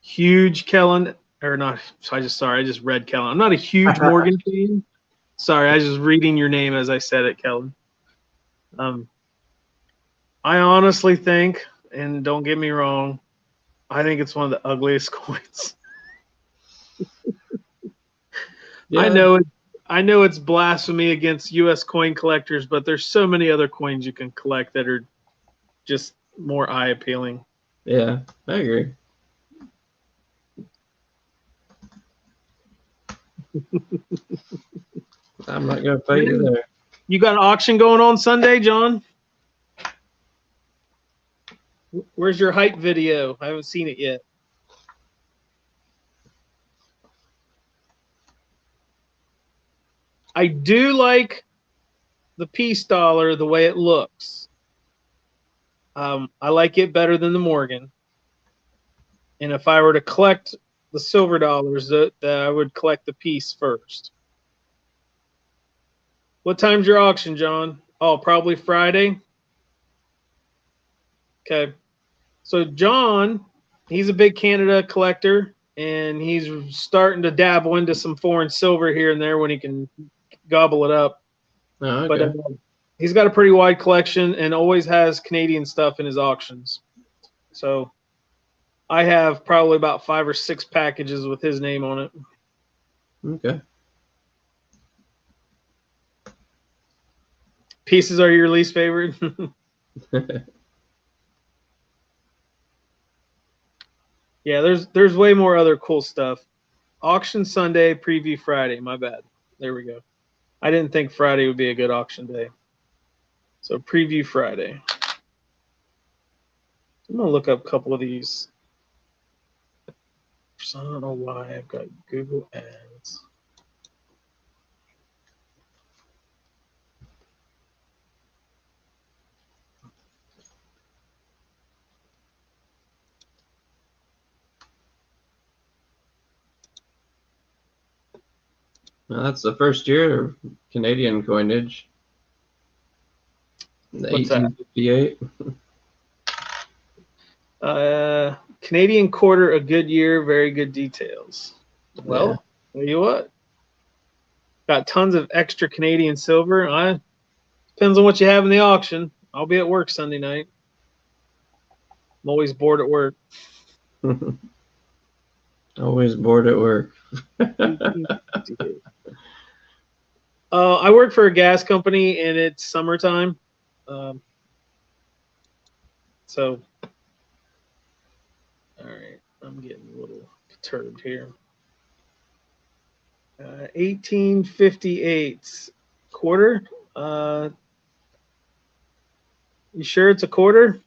huge Kellen, or not. I just read Kellen. I'm not a huge Morgan fan. Sorry, I was just reading your name as I said it, Kellen. I honestly think, and don't get me wrong, I think it's one of the ugliest coins.
Yeah.
I know it's blasphemy against U.S. coin collectors, but there's so many other coins you can collect that are just more eye appealing.
Yeah, I agree. I'm not gonna fight you there.
You got an auction going on Sunday, John? Where's your hype video? I haven't seen it yet. I do like the peace dollar the way it looks. I like it better than the Morgan. And if I were to collect the silver dollars, that I would collect the piece first. What time's your auction, John? Oh, probably Friday. Okay. So John, he's a big Canada collector, and he's starting to dabble into some foreign silver here and there when he can gobble it up.
Oh, okay.
But he's got a pretty wide collection and always has Canadian stuff in his auctions. So I have probably about 5 or 6 packages with his name on it.
Okay.
Pieces are your least favorite? Yeah, there's way more other cool stuff. Auction Sunday, preview Friday. My bad. There we go. I didn't think Friday would be a good auction day. So preview Friday. I'm gonna look up a couple of these. I don't know why I've got Google Ads.
Well, that's the first year of Canadian coinage.
What's that?
1858.
Canadian quarter, a good year, very good details. Well,
Yeah.
tell you what, got tons of extra Canadian silver. Depends on what you have in the auction. I'll be at work Sunday night. I'm always bored at work.
Always bored at work.
I work for a gas company, and it's summertime. So, all right, I'm getting a little perturbed here. 1858 quarter. You sure it's a quarter?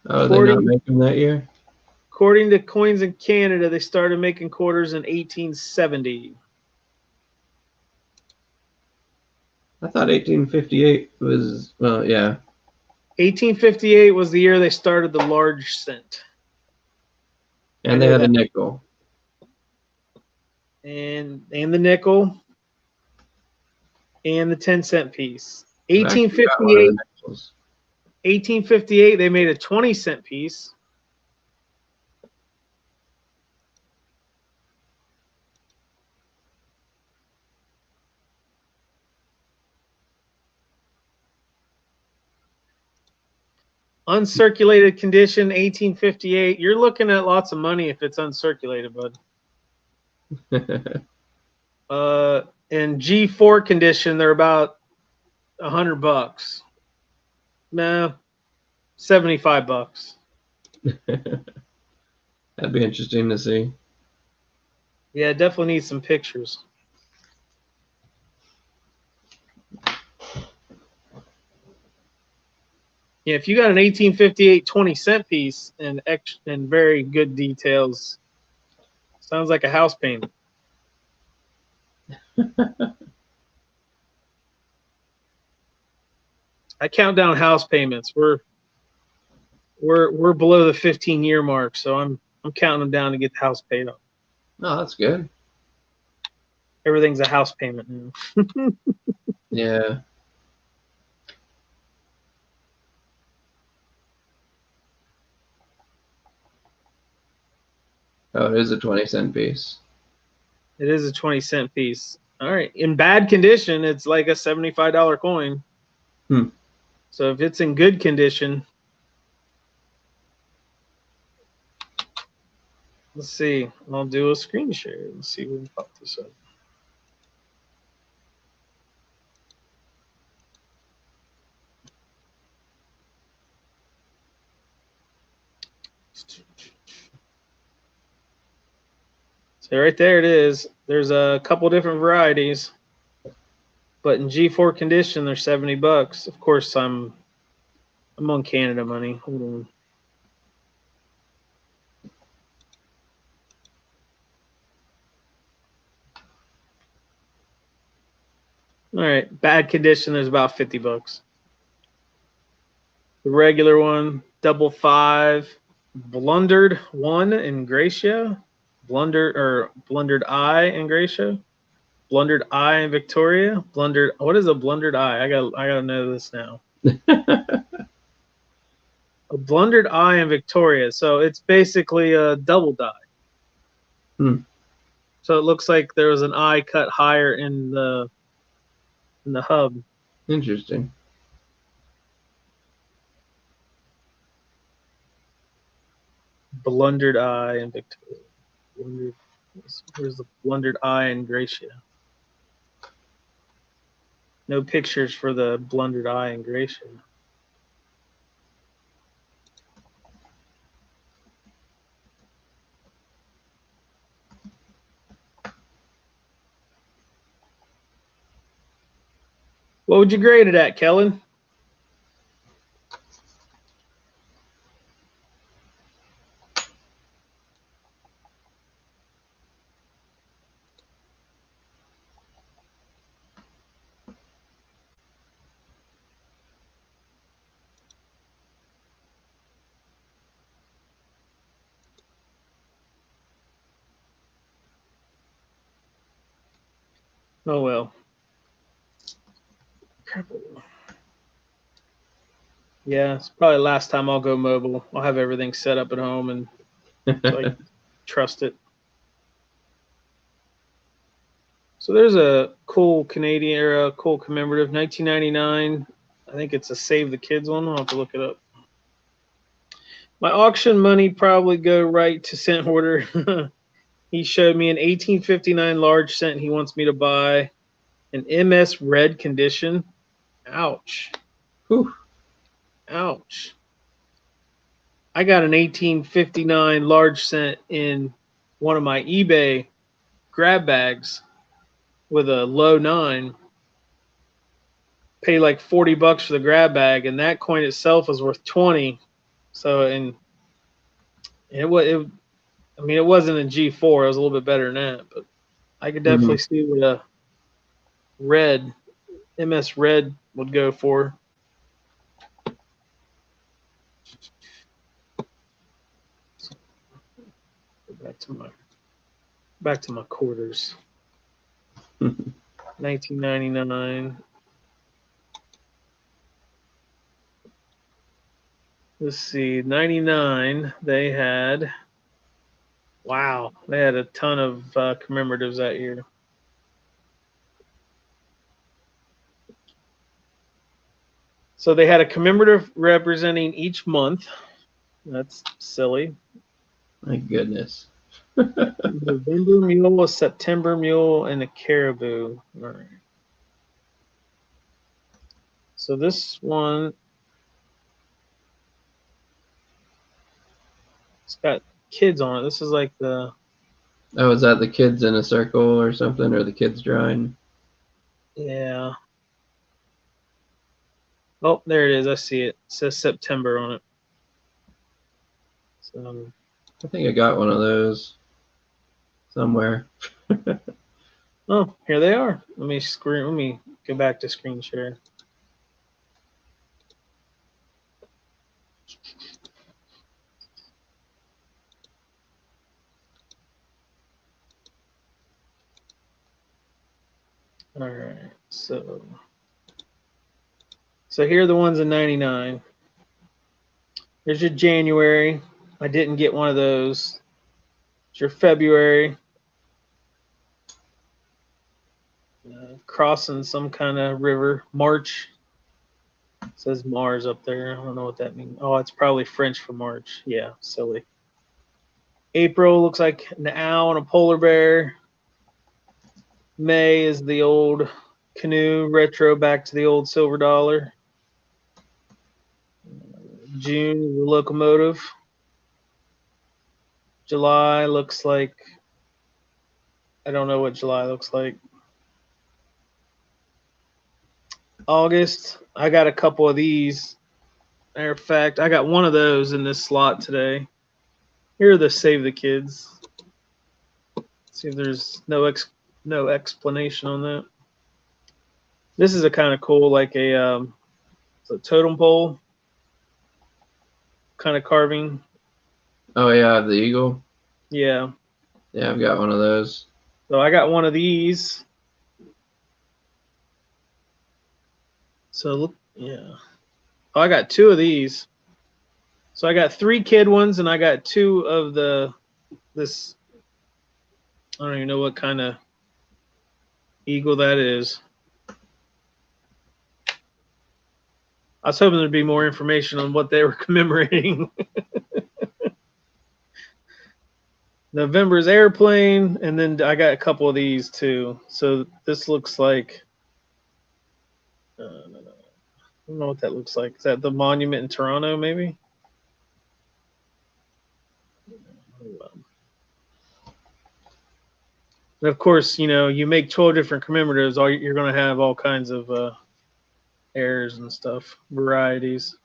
Oh, they not make them that year?
According to Coins in Canada, they started making quarters in 1870.
I thought 1858 was, well, yeah.
1858 was the year they started the large cent.
And
I
they
know
have a
that.
nickel.
And the nickel and the 10-cent piece.
I've actually got one of the nickels.
1858, they made a 20-cent piece. Uncirculated condition, 1858. You're looking at lots of money if it's uncirculated, bud. In G4 condition, they're about $100. Nah, $75.
That'd be interesting to see.
Yeah, definitely need some pictures. Yeah, if you got an 1858 20-cent piece and very good details, sounds like a house payment. I count down house payments. We're below the 15-year mark, so I'm counting them down to get the house paid off.
Oh, that's good.
Everything's a house payment now.
Yeah. Oh, it is a 20-cent piece.
It is a 20-cent piece. All right. In bad condition, it's like a $75 coin. So if it's in good condition, let's see. I'll do a screen share. Let's see if we can pop this up. So right there it is. There's a couple different varieties, but in G4 condition, they're $70. Of course, I'm on Canada money. Hold on. All right, bad condition. There's about $50. The regular one, double five, blundered one in Gracia, blundered eye in Gracia, blundered eye in Victoria, blundered. What is a blundered eye? I gotta know this now. A blundered eye in Victoria. So it's basically a double die. So it looks like there was an eye cut higher in the hub.
Interesting.
Blundered eye in Victoria. Where's the blundered eye in Gracia? No pictures for the blundered eye in Gracia. What would you grade it at, Kellen? Oh well. Yeah, it's probably the last time I'll go mobile. I'll have everything set up at home and so I trust it. So there's a cool Canadian or a cool commemorative 1999. I think it's a Save the Kids one. I'll have to look it up. My auction money probably go right to cent hoarder. He showed me an 1859 large cent he wants me to buy. An MS red condition. Ouch.
Whew.
Ouch. I got an 1859 large cent in one of my eBay grab bags with a low 9. Pay like $40 for the grab bag, and that coin itself was worth 20. So, and it wasn't a G4. It was a little bit better than that, but I could definitely see what a red MS red would go for. Back to my quarters. 1999. Let's see, 99. They had a ton of commemoratives that year. So they had a commemorative representing each month. That's silly.
My goodness.
November mule, a September mule, and a caribou. All right. So this one, it's got kids on it. This is like the,
Oh, is that the kids in a circle or something, or the kids drawing?
yeah. Oh, there it is. I see it. It says September on it. So,
I think I got one of those somewhere.
oh, here they are. Let me go back to screen share. All right. So here are the ones in 99. There's your January. I didn't get one of those. It's your February. Crossing some kind of river. March. It says Mars up there. I don't know what that means. Oh, it's probably French for March. Yeah, silly. April looks like an owl and a polar bear. May is the old canoe retro back to the old silver dollar. June is the locomotive. July looks like, I don't know what July looks like. August, I got a couple of these. Matter of fact, I got one of those in this slot today. Here are the Save the Kids. See if there's no explanation on that. This is a kind of cool, like a totem pole kind of carving.
Oh yeah, the eagle.
Yeah.
Yeah, I've got one of those.
So I got one of these. So look, yeah. Oh, I got two of these. So I got 3 kid ones, and I got 2 of this. I don't even know what kind of eagle that is. I was hoping there'd be more information on what they were commemorating. November's airplane, and then I got a couple of these too. So this looks like, I don't know what that looks like. Is that the monument in Toronto, maybe? And of course, you make 12 different commemoratives, you're going to have all kinds of errors and stuff, varieties.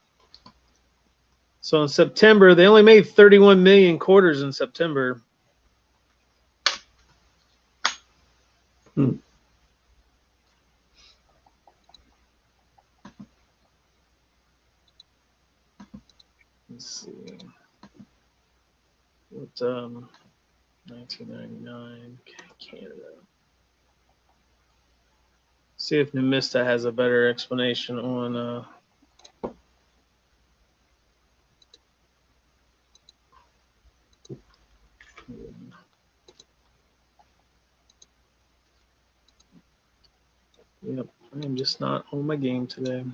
So in September, they only made 31 million quarters in September.
Hmm.
Let's see. What 1999 Canada. See if Nemista has a better explanation on Yep, I'm just not on my game today.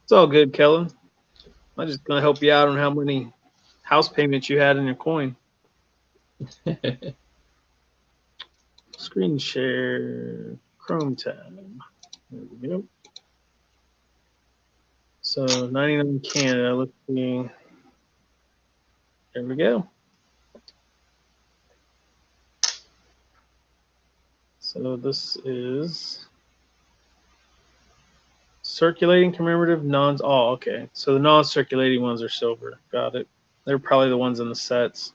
It's all good, Kellen. I'm just gonna help you out on how many house payments you had in your coin. Screen share, Chrome tab. There we go. So 99 Canada. Let's see. There we go. So this is circulating commemorative nons. Oh, okay. So the non-circulating ones are silver. Got it. They're probably the ones in the sets.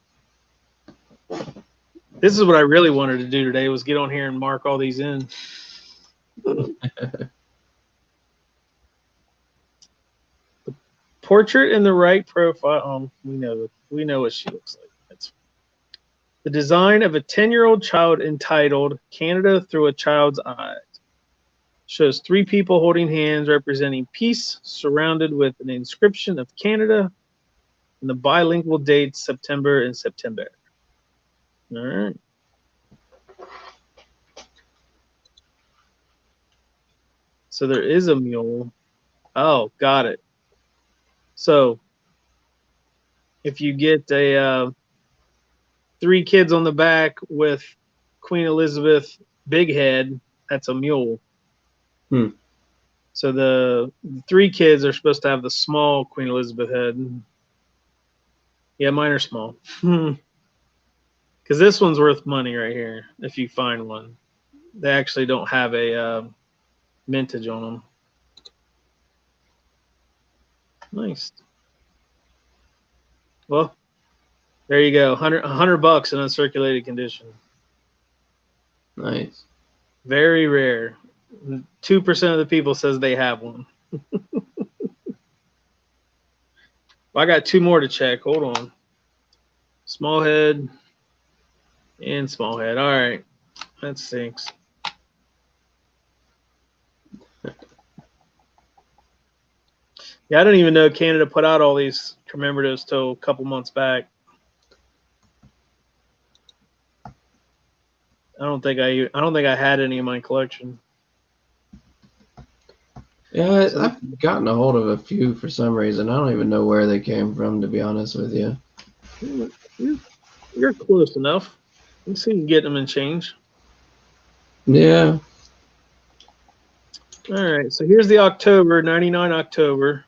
This is what I really wanted to do today, was get on here and mark all these in. The portrait in the right profile. We know what she looks like. That's the design of a 10-year-old child entitled "Canada Through a Child's Eyes." Shows 3 people holding hands representing peace, surrounded with an inscription of Canada and the bilingual dates September and September. All right. So there is a mule. Oh, got it. So if you get a 3 kids on the back with Queen Elizabeth big head, that's a mule. So the 3 kids are supposed to have the small Queen Elizabeth head. Yeah, mine are small. Because this one's worth money right here if you find one. They actually don't have a mintage on them. Nice. Well, there you go. $100 in uncirculated condition.
Nice.
Very rare. 2% of the people says they have one. I got 2 more to check. Hold on. Small head and small head. All right. That stinks. Yeah, I didn't even know Canada put out all these commemoratives till a couple months back. I don't think I had any in my collection.
Yeah, I've gotten a hold of a few for some reason. I don't even know where they came from, to be honest with you.
You're close enough. Let's see if you can get them in change.
Yeah.
All right, so here's the October, 99 October.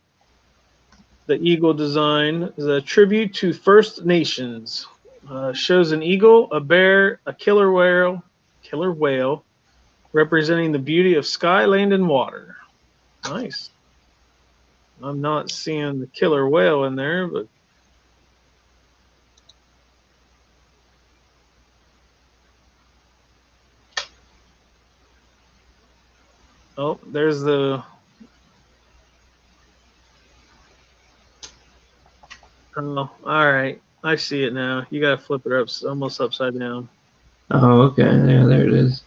The eagle design is a tribute to First Nations. Shows an eagle, a bear, a killer whale, representing the beauty of sky, land, and water. Nice. I'm not seeing the killer whale in there, but oh, there's the oh, all right. I see it now. You gotta flip it up almost upside down.
Oh, okay. Yeah, there it is.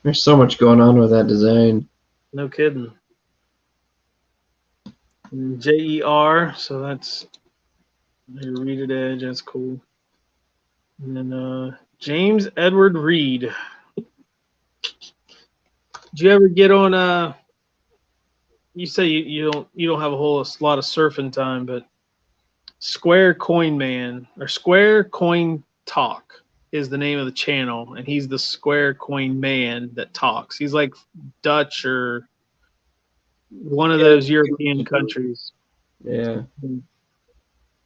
There's so much going on with that design.
No kidding. JER, so that's your reeded edge. That's cool. And then James Edward Reed. Did you ever get on? You say you don't have a whole lot of surfing time, but Square Coin Man or Square Coin Talk is the name of the channel, and he's the Square Coin Man that talks. He's like Dutch or one of those European countries.
Yeah.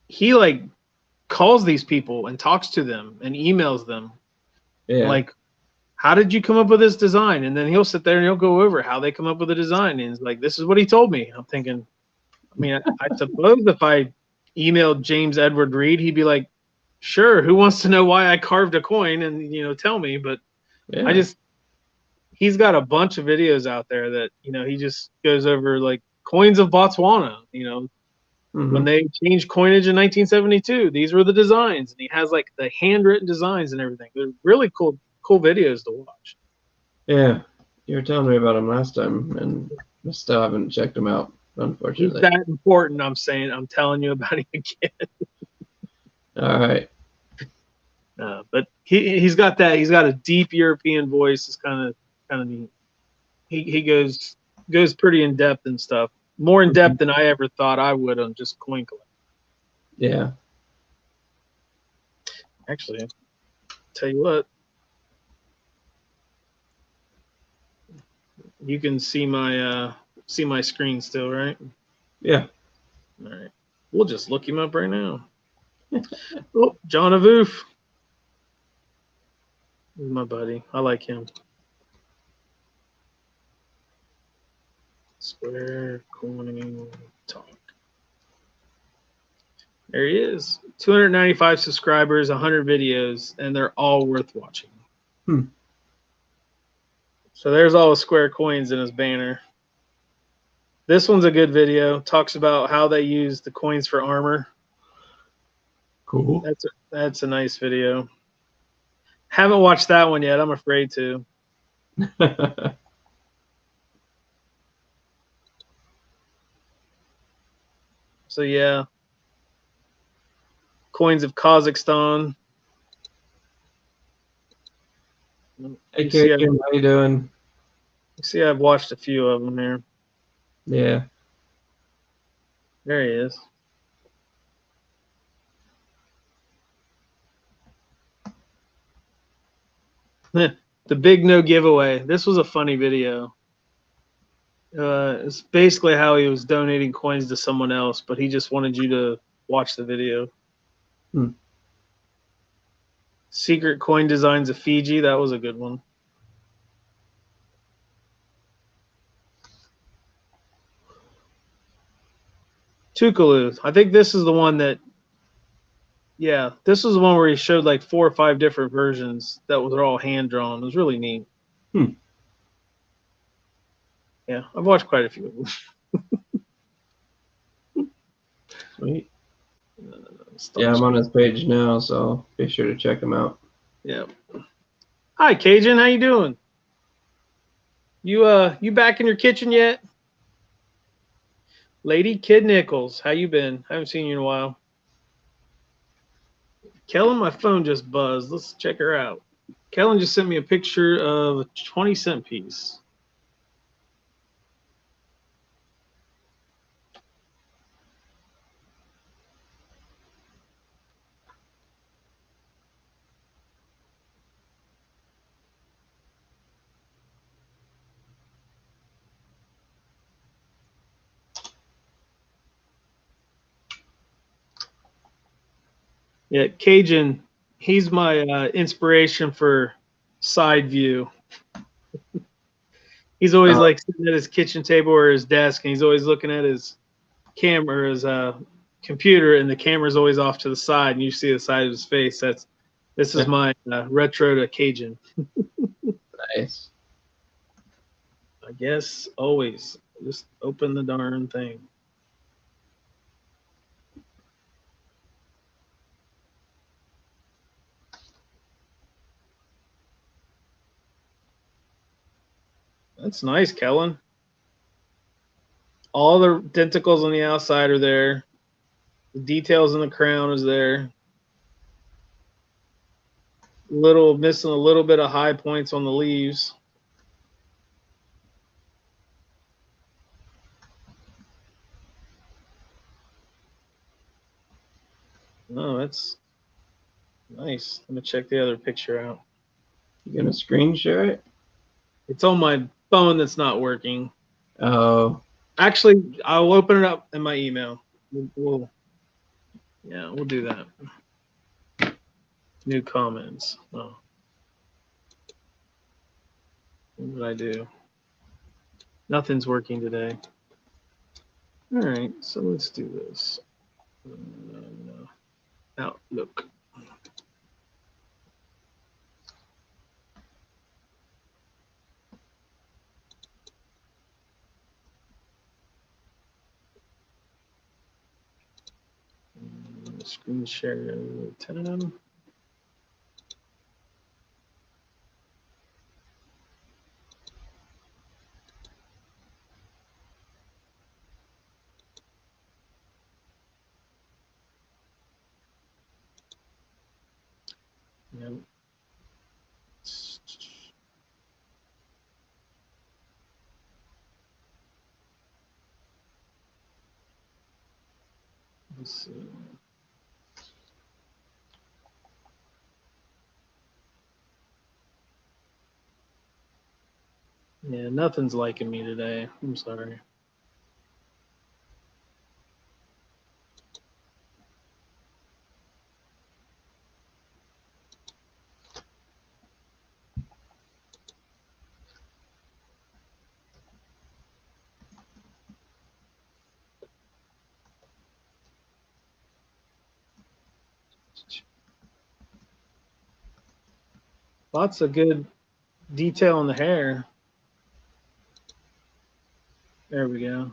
He like calls these people and talks to them and emails them.
Yeah.
Like, how did you come up with this design? And then he'll sit there and he'll go over how they come up with the design. And he's like, this is what he told me. I'm thinking, I mean, I suppose if I emailed James Edward Reed, he'd be like, sure, who wants to know why I carved a coin and, tell me. But
Yeah.
he's got a bunch of videos out there that, he just goes over like coins of Botswana, when they changed coinage in 1972, these were the designs. And he has like the handwritten designs and everything. They're really cool videos to watch.
Yeah. You were telling me about them last time, and I still haven't checked them out, unfortunately.
He's that important, I'm telling you about him again.
All right.
But he's got a deep European voice. It's kind of neat. He goes pretty in depth and stuff. More in depth than I ever thought I would on just coin collecting.
Yeah.
Actually, tell you what, you can see my screen still, right?
Yeah.
All right. We'll just look him up right now. Oh, John Avoof. He's my buddy. I like him. Square Coin Talk. There he is. 295 subscribers, 100 videos, and they're all worth watching. So there's all the Square coins in his banner. This one's a good video. Talks about how they use the coins for armor.
Cool.
That's a nice video. Haven't watched that one yet. I'm afraid to. So yeah. Coins of Kazakhstan.
Hey, Karen, how you doing?
You see, I've watched a few of them here.
Yeah.
There he is. The big no giveaway. This was a funny video. It's basically how he was donating coins to someone else, but he just wanted you to watch the video. Secret coin designs of Fiji. That was a good one. Tukalu. I think this is the one that, yeah, this was the one where he showed like 4 or 5 different versions that were all hand drawn. It was really neat. Yeah, I've watched quite a few of them.
Sweet. Yeah, I'm on his page now, so be sure to check him out.
Yeah. Hi, Cajun. How you doing? You back in your kitchen yet? Lady Kid Nichols, how you been? I haven't seen you in a while. Kellen, my phone just buzzed. Let's check her out. Kellen just sent me a picture of a 20-cent piece. Yeah, Cajun, he's my inspiration for side view. He's always like sitting at his kitchen table or his desk, and he's always looking at his camera, his computer, and the camera's always off to the side, and you see the side of his face. This is my retro to Cajun.
Nice.
I guess always just open the darn thing. That's nice, Kellen. All the denticles on the outside are there. The details in the crown is there. Missing a little bit of high points on the leaves. Oh, that's nice. Let me check the other picture out.
You gonna screen share it?
It's on my phone that's not working.
Oh.
Actually, I'll open it up in my email. We'll do that. New comments. Oh. What did I do? Nothing's working today. All right, so let's do this. Outlook. Screen share 10. Yep. Let's see. Yeah, nothing's liking me today. I'm sorry. Lots of good detail in the hair. There we go.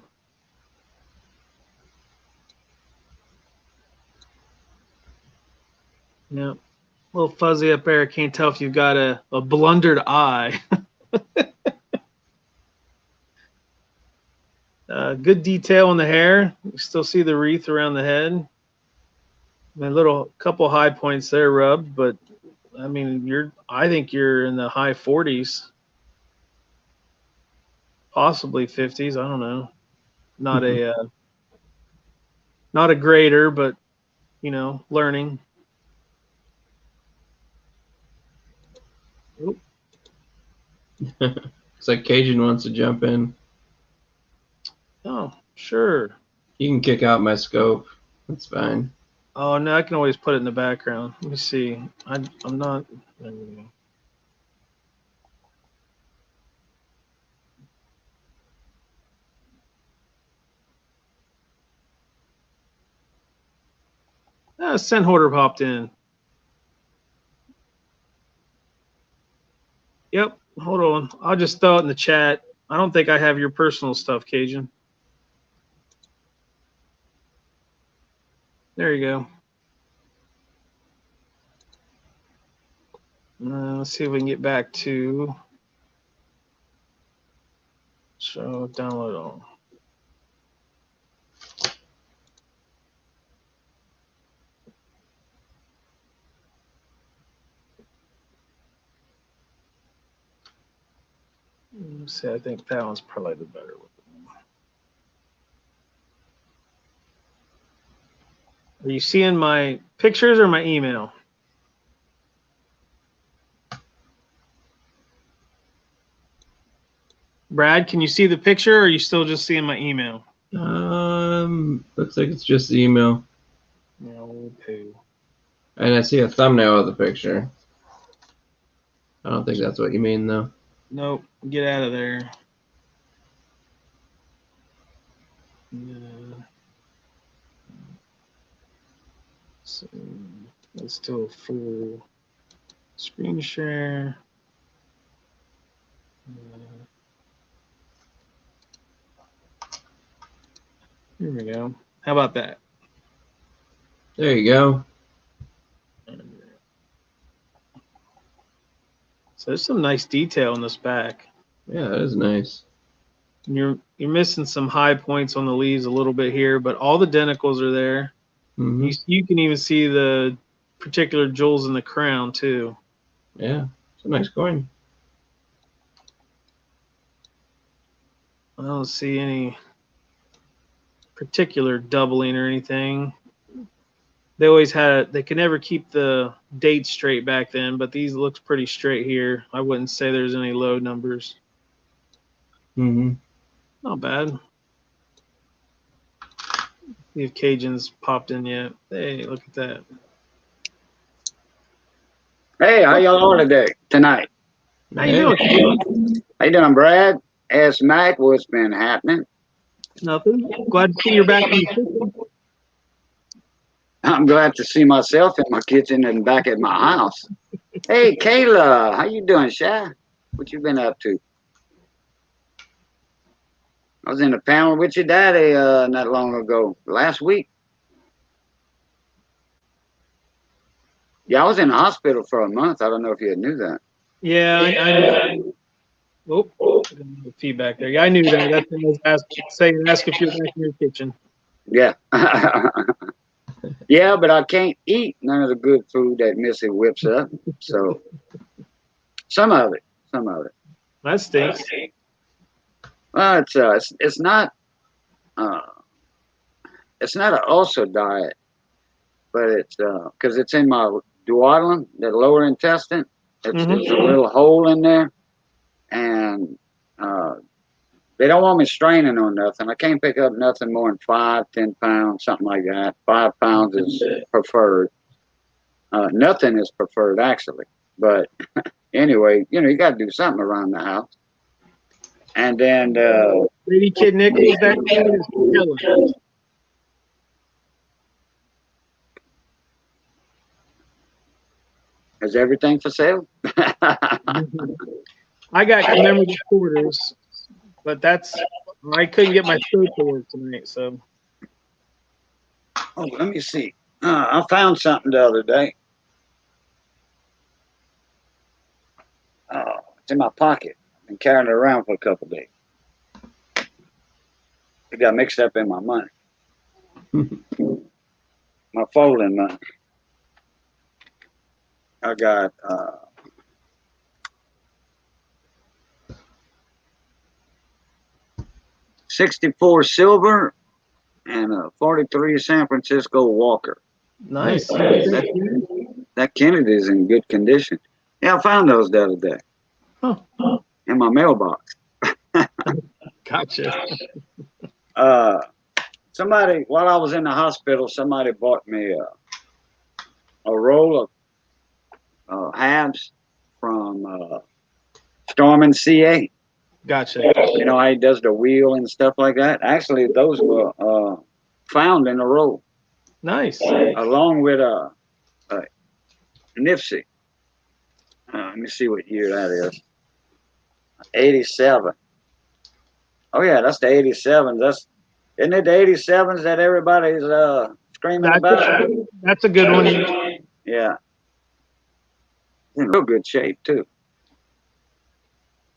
Yeah. A little fuzzy up there. Can't tell if you've got a blundered eye. Good detail in the hair. You still see the wreath around the head. A little couple high points there rubbed, but I mean, I think you're in the high 40s, possibly 50s. I don't know. Not not a grader, but learning. Oop.
It's like Cajun wants to jump in.
Oh, sure.
You can kick out my scope. That's fine.
Oh no, I can always put it in the background. Let me see. I'm not. There we go. Send Hoarder popped in. Yep. Hold on. I'll just throw it in the chat. I don't think I have your personal stuff, Cajun. There you go. Let's see if we can get back to show download all. Let's see, I think that one's probably the better one. Are you seeing my pictures or my email? Brad, can you see the picture, or are you still just seeing my email?
Looks like it's just the email.
No, okay.
And I see a thumbnail of the picture. I don't think that's what you mean, though.
Nope, get out of there. So let's do a full screen share. Here we go. How about that?
There you go.
So there's some nice detail in this back.
Yeah, that is nice.
You're missing some high points on the leaves a little bit here, but all the denticles are there.
Mm-hmm.
You can even see the particular jewels in the crown too.
Yeah, it's a nice coin.
I don't see any particular doubling or anything. They always they could never keep the dates straight back then, but these looks pretty straight here. I wouldn't say there's any low numbers.
Mm-hmm.
Not bad. See if Cajun's popped in yet. Hey, look at that.
Hey, how y'all doing tonight?
How you doing, Cajun?
How you doing, Brad? Ask Mac what's been happening.
Nothing. Glad to see you're back in the kitchen.
I'm glad to see myself in my kitchen and back at my house. Hey, Kayla, how you doing, Shy? What you been up to? I was in the panel with your daddy not long ago, last week. Yeah, I was in the hospital for a month. I don't know if you knew that.
Yeah, I oh, feedback there. Yeah, I knew that. That's what I was ask if you're back in your kitchen.
Yeah. Yeah, but I can't eat none of the good food that Missy whips up. So some of it.
That stinks.
Well, it's not an ulcer diet, but it's because it's in my duodenum, the lower intestine. There's a little hole in there, and they don't want me straining on nothing. I can't pick up nothing more than 5, 10 pounds, something like that. 5 pounds is preferred. Nothing is preferred, actually. But anyway, you got to do something around the house. And then
Lady Kid Nichols, that kid is killing.
is everything for sale?
I got Commemorative Quarters, but I couldn't get my scope to work tonight, so.
Oh, let me see. I found something the other day. It's in my pocket. I've been carrying it around for a couple of days. It got mixed up in my money. My folding money. I got 64 silver and a 43 San Francisco Walker.
Nice.
That Kennedy is in good condition. Yeah, I found those the other day.
Huh.
In my mailbox.
Gotcha.
Somebody, while I was in the hospital, somebody bought me a roll of halves from Storm CA.
Gotcha.
You know how he does the wheel and stuff like that? Actually, those were found in a roll.
Nice.
Along with a Nipsey. Let me see what year that is. 87. Oh yeah, that's the 87s. Isn't it the 87s that everybody's screaming about?
That's a good one.
Yeah. In real good shape too.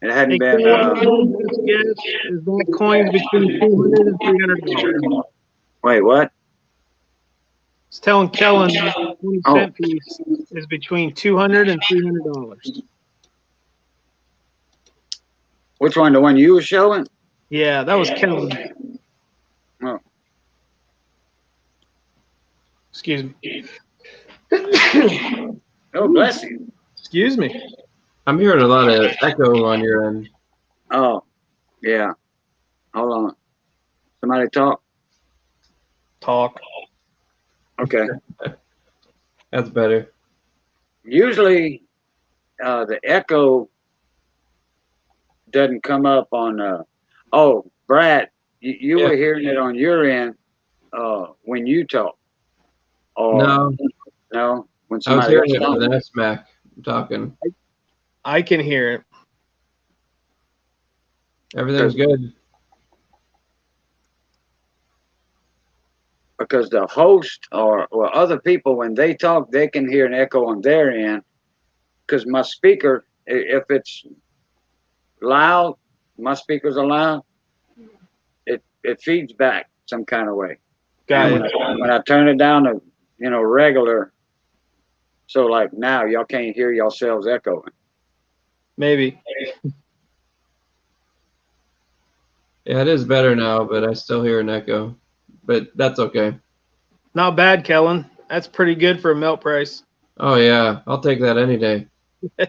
It hadn't been.
Best guess is that coin's between $200 and $300.
Wait, what?
It's telling Kellen the 20-cent piece is between $200 and $300.
Which one? The one you were showing?
Yeah, that was Kellen.
Oh.
Excuse me.
Oh, bless you.
Excuse me.
I'm hearing a lot of echo on your end.
Oh, yeah. Hold on. Somebody talk?
Talk.
Okay.
That's better.
Usually, the echo doesn't come up on. Oh, Brad, you were hearing it on your end when you talk. Or, no. When
I was
somebody
hearing it
else
with
talks.
SMAC talking.
I can hear it.
Everything's good.
Because the host or other people, when they talk, they can hear an echo on their end. Because my speaker, if it's loud, my speakers are loud, it feeds back some kind of way.
Got
And
it.
when I turn it down to, regular, so like now y'all can't hear yourselves echoing.
Maybe.
Yeah, it is better now, but I still hear an echo. But that's okay.
Not bad, Kellen. That's pretty good for a melt price.
Oh, yeah. I'll take that any day.
I'm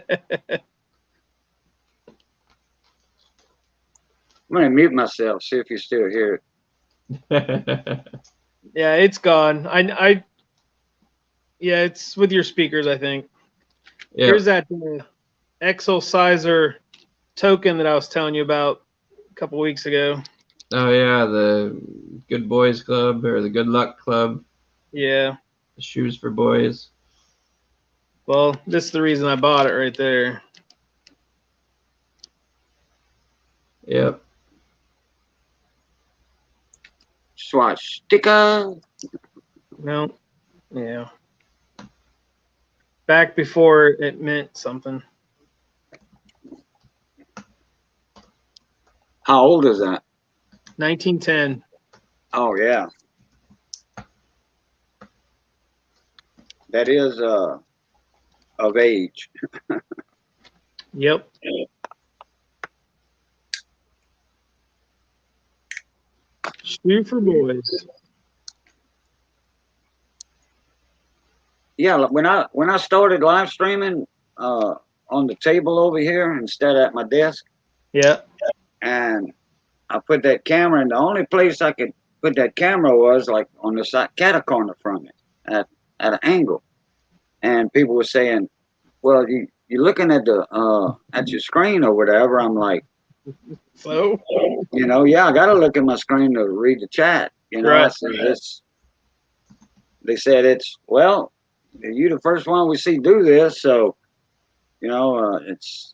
going to mute myself, see if you still hear it.
Yeah, it's gone. Yeah, it's with your speakers, I think.
Yeah.
Here's that Exosizer token that I was telling you about a couple weeks ago.
Oh, yeah. The Good Boys Club or the Good Luck Club.
Yeah.
The shoes for boys.
Well, this is the reason I bought it right there.
Yep.
Swastika.
No. Yeah. Back before it meant something.
How old is that?
1910.
Oh, yeah. That is of age.
Yep. Shoe for boys.
Yeah, when I started live streaming on the table over here instead of at my desk,
Yeah.
and I put that camera in, the only place I could put that camera was like on the side cat corner from it at an angle, and people were saying, "Well, you're looking at the at your screen or whatever." I'm like,
So.
Yeah, I gotta look at my screen to read the chat.
Right.
I said it's. They said well, you the first one we see do this, so it's.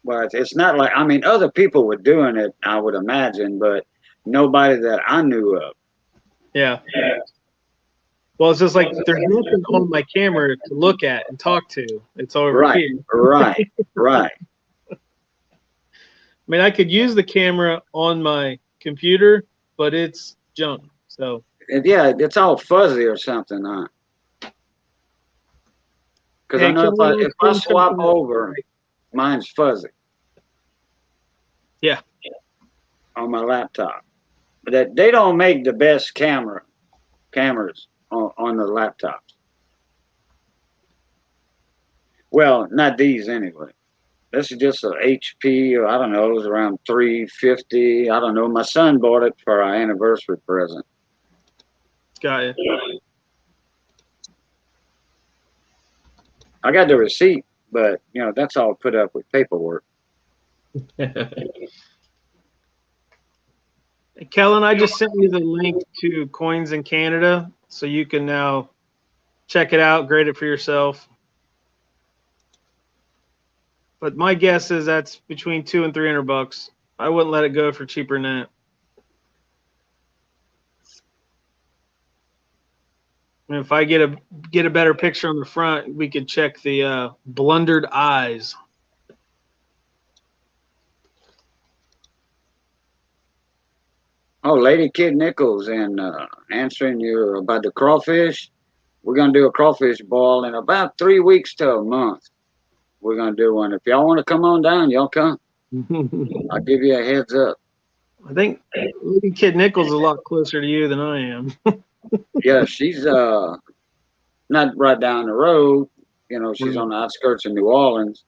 Well, it's not like, I mean, other people were doing it, I would imagine, but nobody that I knew of.
Yeah. Well, it's just like there's nothing on my camera to look at and talk to. It's over
Right,
here.
right.
I mean, I could use the camera on my computer, but it's junk. So
Yeah, it's all fuzzy or something, huh? Because I
hey,
know if
Kelly,
I swap over, mine's fuzzy.
Yeah.
On my laptop. That they don't make the best cameras on the laptops. Well, not these anyway. This is just a HP, or I don't know, it was around 350. I don't know. My son bought it for our anniversary present.
Got it.
I got the receipt, but you know that's all put up with paperwork.
Kellen, I just sent you the link to Coins in Canada, so you can now check it out, grade it for yourself. But my guess is that's between $200 and $300. I wouldn't let it go for cheaper than that. And if I get a better picture on the front, we could check the blundered eyes.
Oh, Lady Kid Nichols, and answering you about the crawfish. We're gonna do a crawfish ball in about 3 weeks to a month. We're gonna do one. If y'all want to come on down, y'all come. I'll give you a heads up.
I think Lady Kid Nichols is a lot closer to you than I am.
Yeah, she's not right down the road. You know, she's on the outskirts of New Orleans,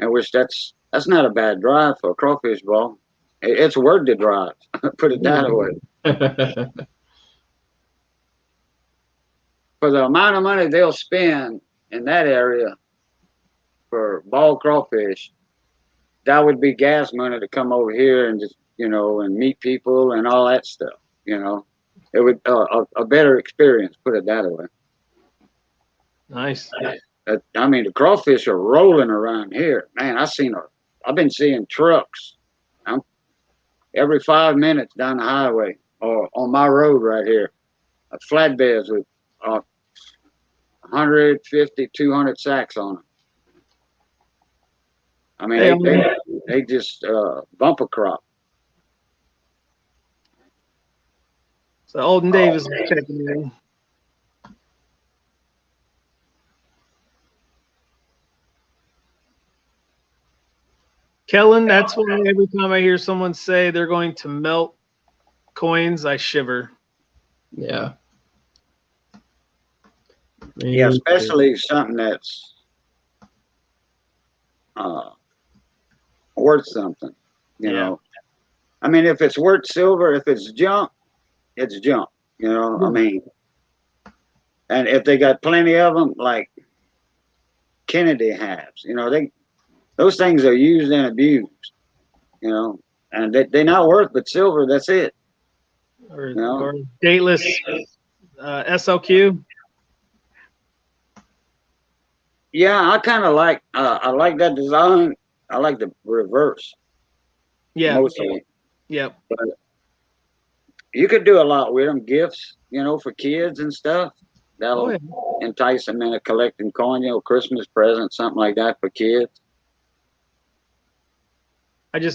and which that's not a bad drive for a crawfish ball. It's worth the drive. Put it that way. For the amount of money they'll spend in that area for ball crawfish, that would be gas money to come over here and just, you know, and meet people and all that stuff. You know, it would a better experience. Put it that way.
Nice.
I mean, the crawfish are rolling around here, man. I've been seeing trucks. Every 5 minutes down the highway or on my road right here, flatbeds with 150, 200 sacks on them. I mean, they just bumper crop.
So Alden Davis is checking in. Kellen, that's why every time I hear someone say they're going to melt coins, I shiver.
Yeah.
Yeah, especially something that's worth something. You know, I mean, if it's worth silver, if it's junk, it's junk. You know, I mean, and if they got plenty of them, like Kennedy has, you know, those things are used and abused. You know, and they're not worth but silver. That's it.
Or dateless SLQ.
Yeah, I kind of like I like that design. I like the reverse.
Yeah.
Mostly.
Yep.
But you could do a lot with them, gifts, you know, for kids and stuff. That'll entice them into collecting coin, you know, Christmas present, something like that for kids.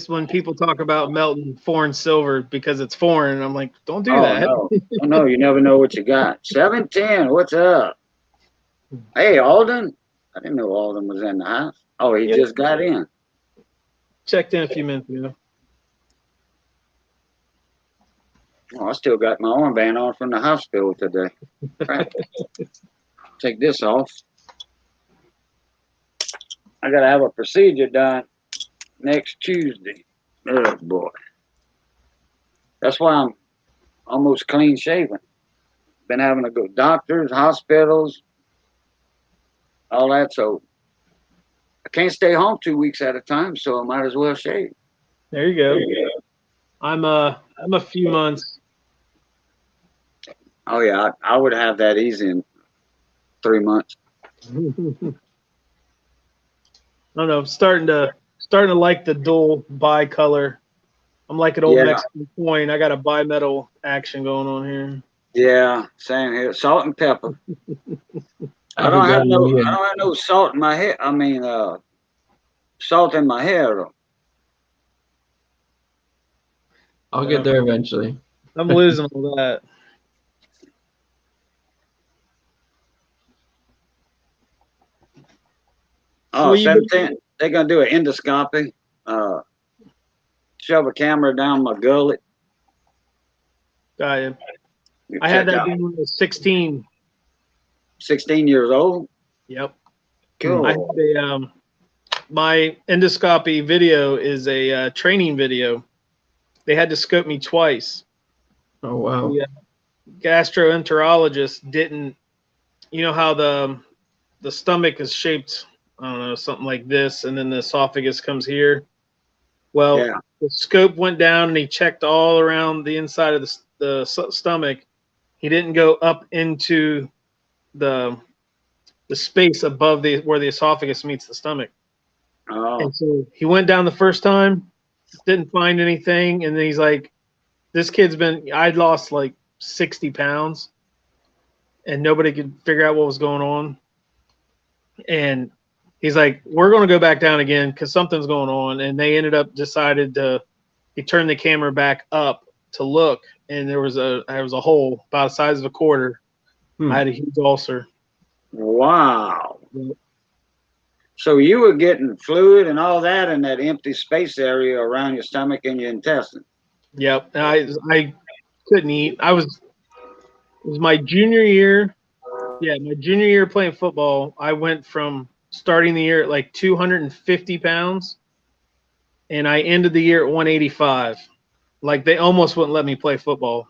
When people talk about melting foreign silver because it's foreign, I'm like, don't do that.
No, you never know what you got. 710, what's up? Hey, Alden. I didn't know Alden was in the house. Oh, he just got in.
Checked in a few minutes ago.
Oh, I still got my armband on from the hospital today. Take this off. I got to have a procedure done next Tuesday. Oh, boy. That's why I'm almost clean shaven. Been having to go to doctors, hospitals, all that. So I can't stay home 2 weeks at a time, so I might as well shave.
There you go. I'm a few months.
Oh yeah, I would have that easy in 3 months.
I don't know. I'm starting to like the dual bicolor. I'm like an old Mexican coin. I got a bimetal action going on here.
Yeah, same here. Salt and pepper. I don't have no salt in my hair. I mean, salt in my hair though.
I'll get there eventually.
I'm losing all that.
Oh,
Well, you-
17. They're gonna do an endoscopy. Shove a camera down my gullet.
I
You
had
check
that
out.
when I was 16.
16 years old.
Yep.
Cool.
I had my endoscopy video is a training video. They had to scope me twice.
Oh wow.
The gastroenterologist didn't. You know how the stomach is shaped, I don't know, something like this, and then the esophagus comes here. Well,
Yeah.
the scope went down and he checked all around the inside of the stomach. He didn't go up into the space above where the esophagus meets the stomach.
Oh.
And so he went down the first time, didn't find anything, and then he's like, "This kid's I'd lost like 60 pounds, and nobody could figure out what was going on." And he's like, "We're going to go back down again because something's going on." And they he turned the camera back up to look, and there was a hole about the size of a quarter. I had a huge ulcer.
Wow.
Yep.
So you were getting fluid and all that in that empty space area around your stomach and your intestine.
Yep. And I couldn't eat. It was my junior year. Yeah, my junior year playing football, I went from starting the year at like 250 pounds, and I ended the year at 185. Like they almost wouldn't let me play football.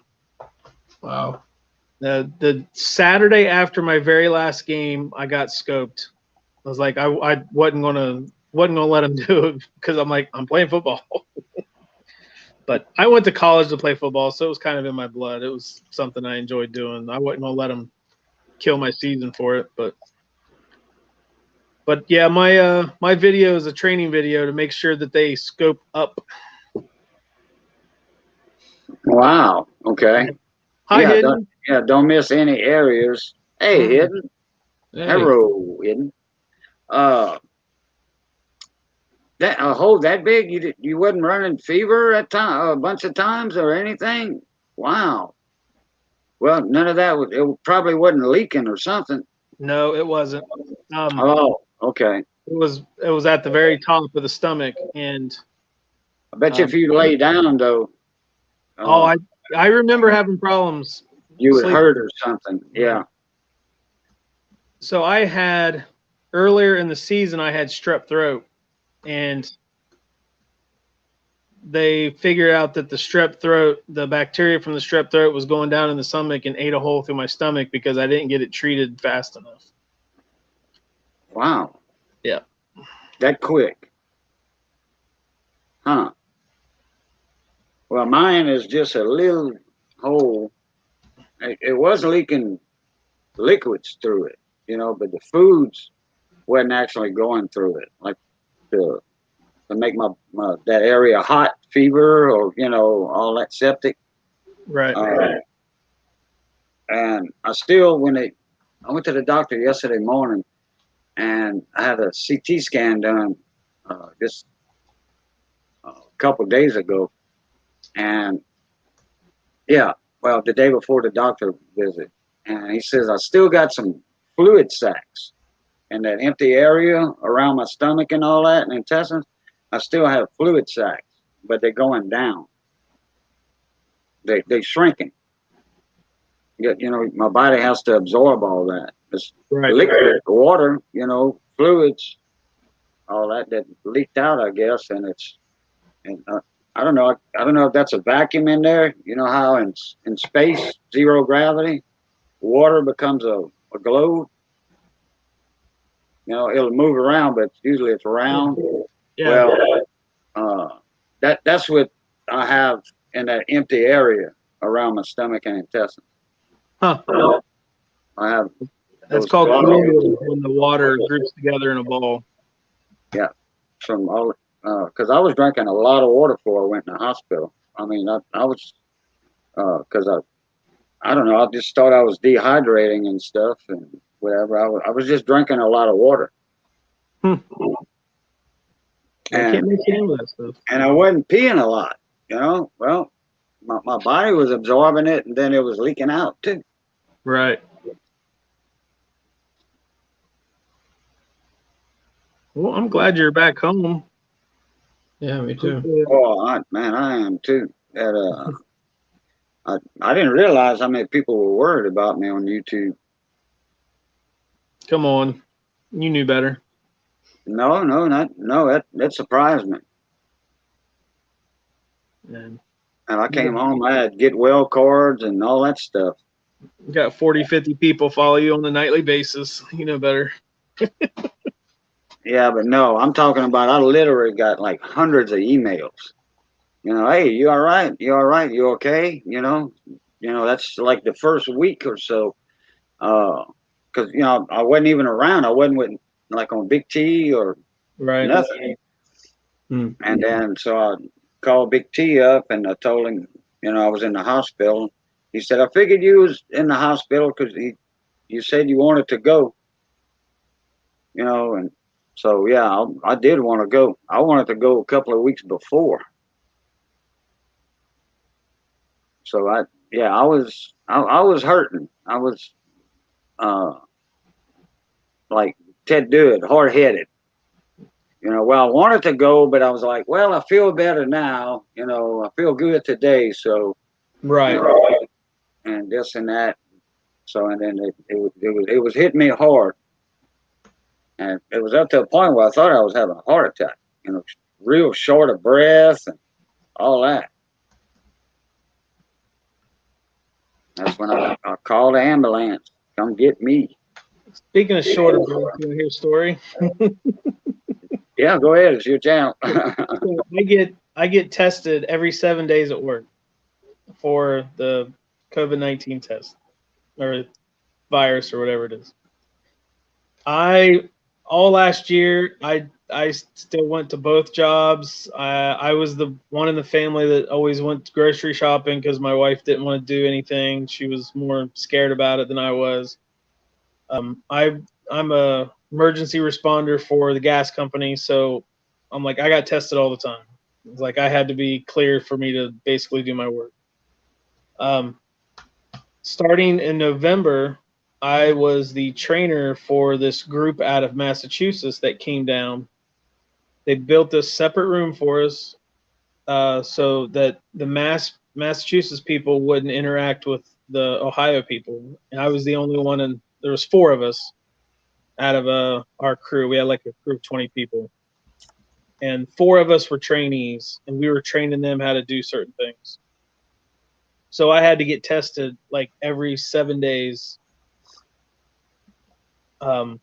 Wow.
The Saturday after my very last game, I got scoped. I was like, I wasn't gonna let him do it because I'm like, I'm playing football. But I went to college to play football, so it was kind of in my blood. It was something I enjoyed doing. I wasn't gonna let him kill my season for it, but yeah, my video is a training video to make sure that they scope up.
Wow. Okay.
Hi,
Yeah.
Hidden.
Don't miss any areas. Hey, Hidden.
Hey.
Hello, Hidden. That a hole that big, you wasn't running fever at a bunch of times or anything? Wow. Well, none of that. It probably wasn't leaking or something.
No, it wasn't.
Oh, okay.
It was at the very top of the stomach, and
I bet you if you lay down though,
I remember having problems.
you would
sleeping.
hurt or something. Yeah.
So I had earlier in the season, I had strep throat, and they figured out that the bacteria from the strep throat was going down in the stomach and ate a hole through my stomach because I didn't get it treated fast enough.
Wow.
Yeah.
That quick. Huh. Well, mine is just a little hole. It was leaking liquids through it, but the foods wasn't actually going through it, like to make my that area hot, fever, or all that septic.
Right.
And I still, I went to the doctor yesterday morning, and I had a CT scan done just a couple days ago, and the day before the doctor visit, and he says I still got some fluid sacs in that empty area around my stomach and all that and intestines. I still have fluid sacs, but they're going down. They're shrinking. My body has to absorb all that. It's liquid, water, fluids, all that leaked out, I guess, and I don't know. I don't know if that's a vacuum in there. You know how in space, zero gravity, water becomes a globe. It'll move around, but usually it's round.
Yeah.
Well, that's what I have in that empty area around my stomach and intestines.
Huh.
I have.
That's called fluid when the water groups together in a ball.
Yeah, from all because I was drinking a lot of water before I went in the hospital. I mean, I was because I don't know. I just thought I was dehydrating and stuff and whatever. I was just drinking a lot of water.
I can't make any of that stuff.
And I wasn't peeing a lot. Well, my body was absorbing it, and then it was leaking out too.
Right. Well, I'm glad you're back home.
Yeah, me too.
Oh, man, I am too. That I didn't realize how many people were worried about me on YouTube.
Come on, you knew better.
No, that surprised me.
And
And I came home, I had get well cards and all that stuff.
you got 40, 50 people follow you on a nightly basis. You know better.
Yeah, but no, I'm talking about I literally got like hundreds of emails. You know, hey, you all right? You all right? You okay? That's like the first week or so. Because I wasn't even around. I wasn't with like on Big T or
Right.
nothing.
Hmm.
And then so I called Big T up and I told him, I was in the hospital. He said, I figured you was in the hospital because you said you wanted to go. And so yeah, I did want to go. I wanted to go a couple of weeks before. So I was hurting. I was like Ted Dewitt, hard headed. Well, I wanted to go, but I was like, well, I feel better now. I feel good today. So,
Right.
And this and that. So, and then it was hitting me hard. And it was up to a point where I thought I was having a heart attack, real short of breath and all that. That's when I called the ambulance. Come get me.
Speaking of short of breath, you want to hear a story?
Yeah, go ahead. It's your channel.
So I get tested every 7 days at work for the COVID-19 test or virus or whatever it is. All last year I still went to both jobs. I was the one in the family that always went grocery shopping because my wife didn't want to do anything. She was more scared about it than I was. I'm a emergency responder for the gas company, so I'm like I got tested all the time. It's like I had to be clear for me to basically do my work. Starting in November, I was the trainer for this group out of Massachusetts that came down. They built a separate room for us so that the Massachusetts people wouldn't interact with the Ohio people. And I was the only one, and there was 4 of us out of our crew. We had like a crew of 20 people, and 4 of us were trainees, and we were training them how to do certain things. So I had to get tested like every 7 days. The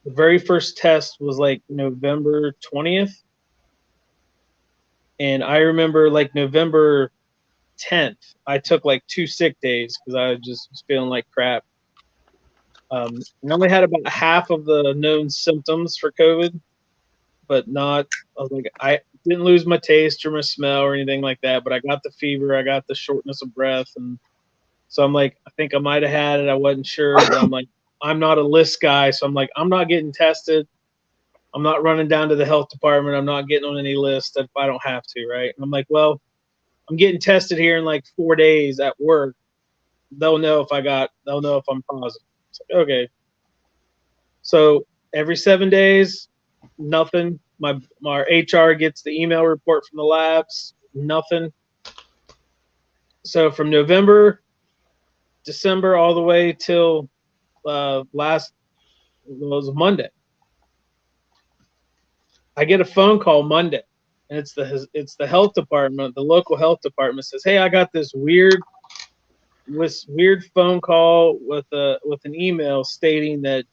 very first test was like November 20th. And I remember like November 10th, I took like 2 sick days because I just was feeling like crap. I only had about half of the known symptoms for COVID, but not, I was like, I didn't lose my taste or my smell or anything like that, but I got the fever, I got the shortness of breath. And so I'm like, I think I might have had it. I wasn't sure, but I'm like, I'm not a list guy. So I'm like, I'm not getting tested. I'm not running down to the health department. I'm not getting on any list if I don't have to, right? And I'm like, well, I'm getting tested here in like 4 days at work. They'll know if I'm positive. It's like, okay. So every 7 days, nothing. My HR gets the email report from the labs, nothing. So from November, December, all the way till was Monday. I get a phone call Monday, and it's the health department, the local health department says, "Hey, I got this weird phone call with an email stating that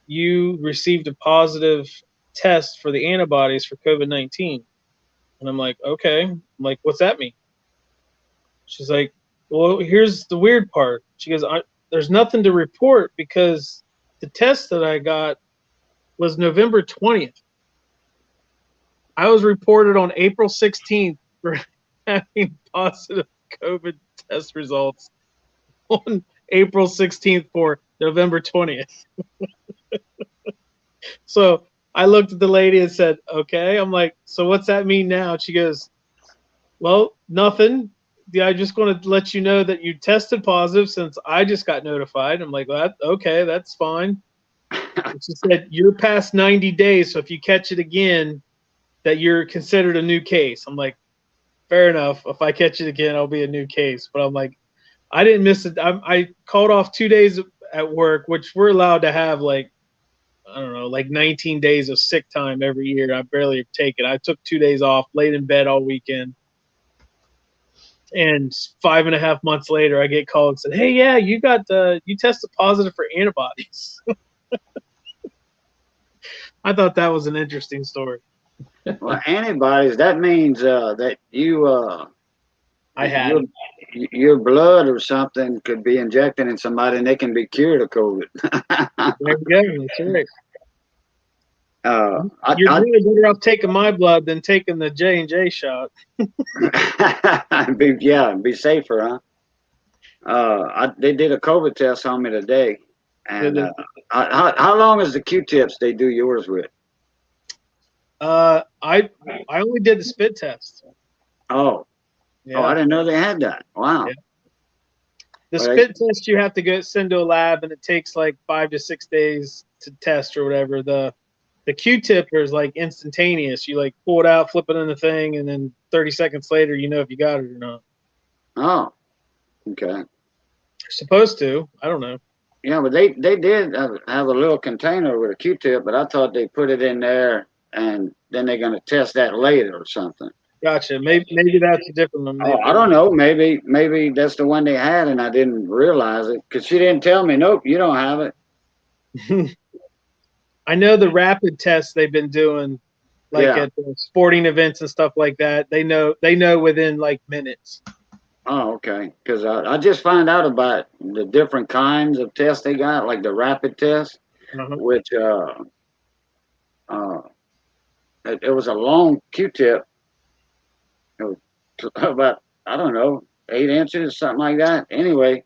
you received a positive test for the antibodies for COVID-19." And I'm like, "Okay." I'm like, "What's that mean?" She's like, "Well, here's the weird part." She goes, "There's nothing to report because the test that I got was November 20th. I was reported on April 16th for having positive COVID test results on April 16th for November 20th. So I looked at the lady and said, okay. I'm like, so what's that mean now? She goes, Well, nothing. Yeah, I'm just going to let you know that you tested positive since I just got notified. I'm like, well, okay, that's fine. She said you're past 90 days, so if you catch it again, that you're considered a new case. I'm like, fair enough. If I catch it again, I'll be a new case. But I'm like, I didn't miss it. I called off 2 days at work, which we're allowed to have like, I don't know, like 19 days of sick time every year. I barely take it. I took 2 days off, laid in bed all weekend. And 5.5 months later, I get called and said, "Hey, yeah, you tested positive for antibodies." I thought that was an interesting story.
Well, antibodies, that means that
I had
your blood or something could be injected in somebody and they can be cured of COVID.
There we go. That's right. You're
I,
really better off taking my blood than taking the J&J shot.
be safer, huh? They did a COVID test on me today, and how long is the Q-tips they do yours with?
I only did the spit test.
Oh,
Yeah.
I didn't know they had that. Wow.
Yeah. The spit test you have to send to a lab, and it takes like 5 to 6 days to test or whatever. The Q-tip is like instantaneous. You like pull it out, flip it in the thing, and then 30 seconds later, you know if you got it or not.
Oh, okay.
You're supposed to. I don't know.
Yeah, but they did have a little container with a Q-tip, but I thought they put it in there and then they're going to test that later or something.
Gotcha. Maybe that's a different one.
Oh, I don't know. Maybe that's the one they had and I didn't realize it because she didn't tell me. Nope, you don't have it.
I know the rapid tests they've been doing, like at the sporting events and stuff like that. They know within like minutes.
Oh, okay. Because I just found out about the different kinds of tests they got, like the rapid test, which it was a long Q-tip. It was about, I don't know, 8 inches, something like that. Anyway,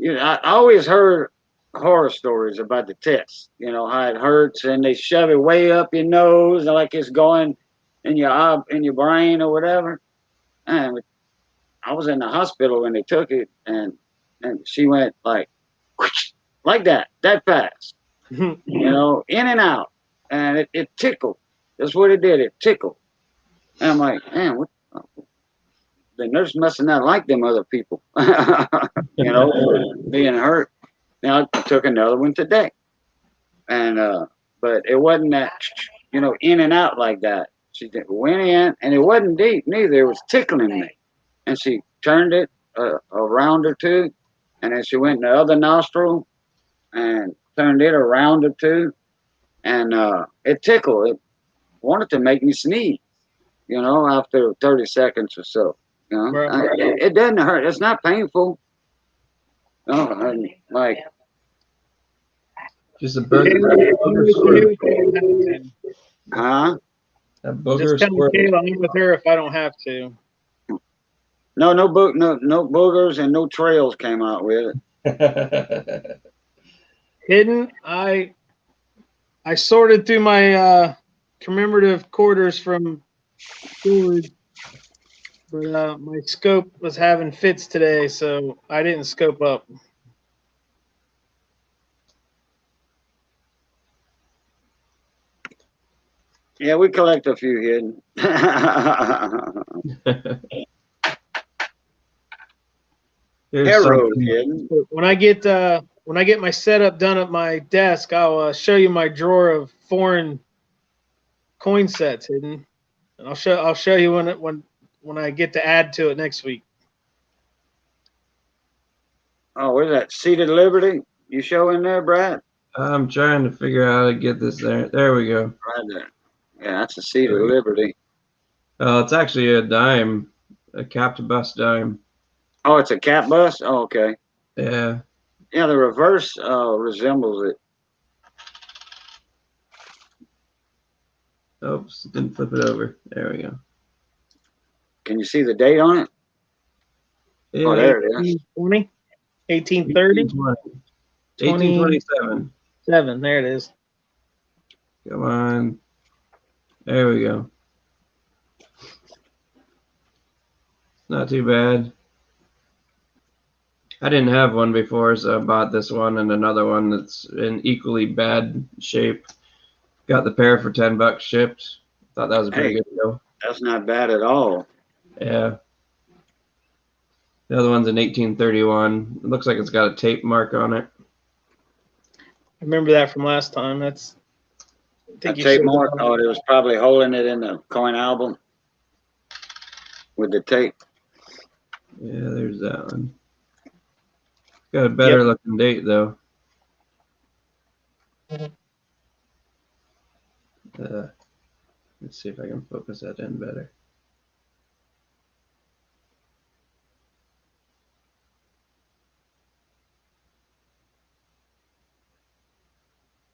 I always heard horror stories about the test. You know how it hurts, and they shove it way up your nose, like it's going in your brain or whatever. And I was in the hospital when they took it, and she went like that fast, you know, in and out, and it tickled. That's what it did. It tickled. And I'm like, man, what? The nurse must have not liked them other people, you know, for being hurt. Now I took another one today, and but it wasn't that, you know, in and out like that. She went in, and it wasn't deep neither. It was tickling me, and she turned it around or two, and then she went in the other nostril and turned it around or two, and it tickled. It wanted to make me sneeze, you know, after 30 seconds or so. You know, it doesn't hurt. It's not painful. No, like
just a booger
huh?
A booger
just tell Kayla I'm with her if I don't have to.
No boogers and no trails came out with
it.
Hidden, I sorted through my commemorative quarters from forward, but my scope was having fits today, so I didn't scope up.
Yeah, we collect a few hidden. Arrow hidden.
When I get my setup done at my desk, I'll show you my drawer of foreign coin sets hidden, and I'll show you when I get to add to it next week.
Oh, where's that Seated Liberty? You show in there, Brad?
I'm trying to figure out how to get this there. There we go.
Right there. Yeah, that's a Seated Liberty.
Oh, it's actually a dime, a capped bus dime.
Oh, it's a cap bus? Oh, okay.
Yeah.
Yeah, the reverse resembles it.
Oops, didn't flip it over. There we go.
Can you see the date on it?
Yeah.
Oh, there it is.
1830?
1827.
7, there it is.
Come on. There we go. Not too bad. I didn't have one before, so I bought this one and another one that's in equally bad shape. Got the pair for $10 shipped. Thought that was a pretty good deal.
That's not bad at all.
Yeah. The other one's an 1831. It looks like it's got a tape mark on it.
I remember that from last time. That's. I
A
think you
tape
said
mark?
that.
Oh, it was probably holding it in the coin album with the tape.
Yeah, there's that one. Got a better looking date though. Let's see if I can focus that in better.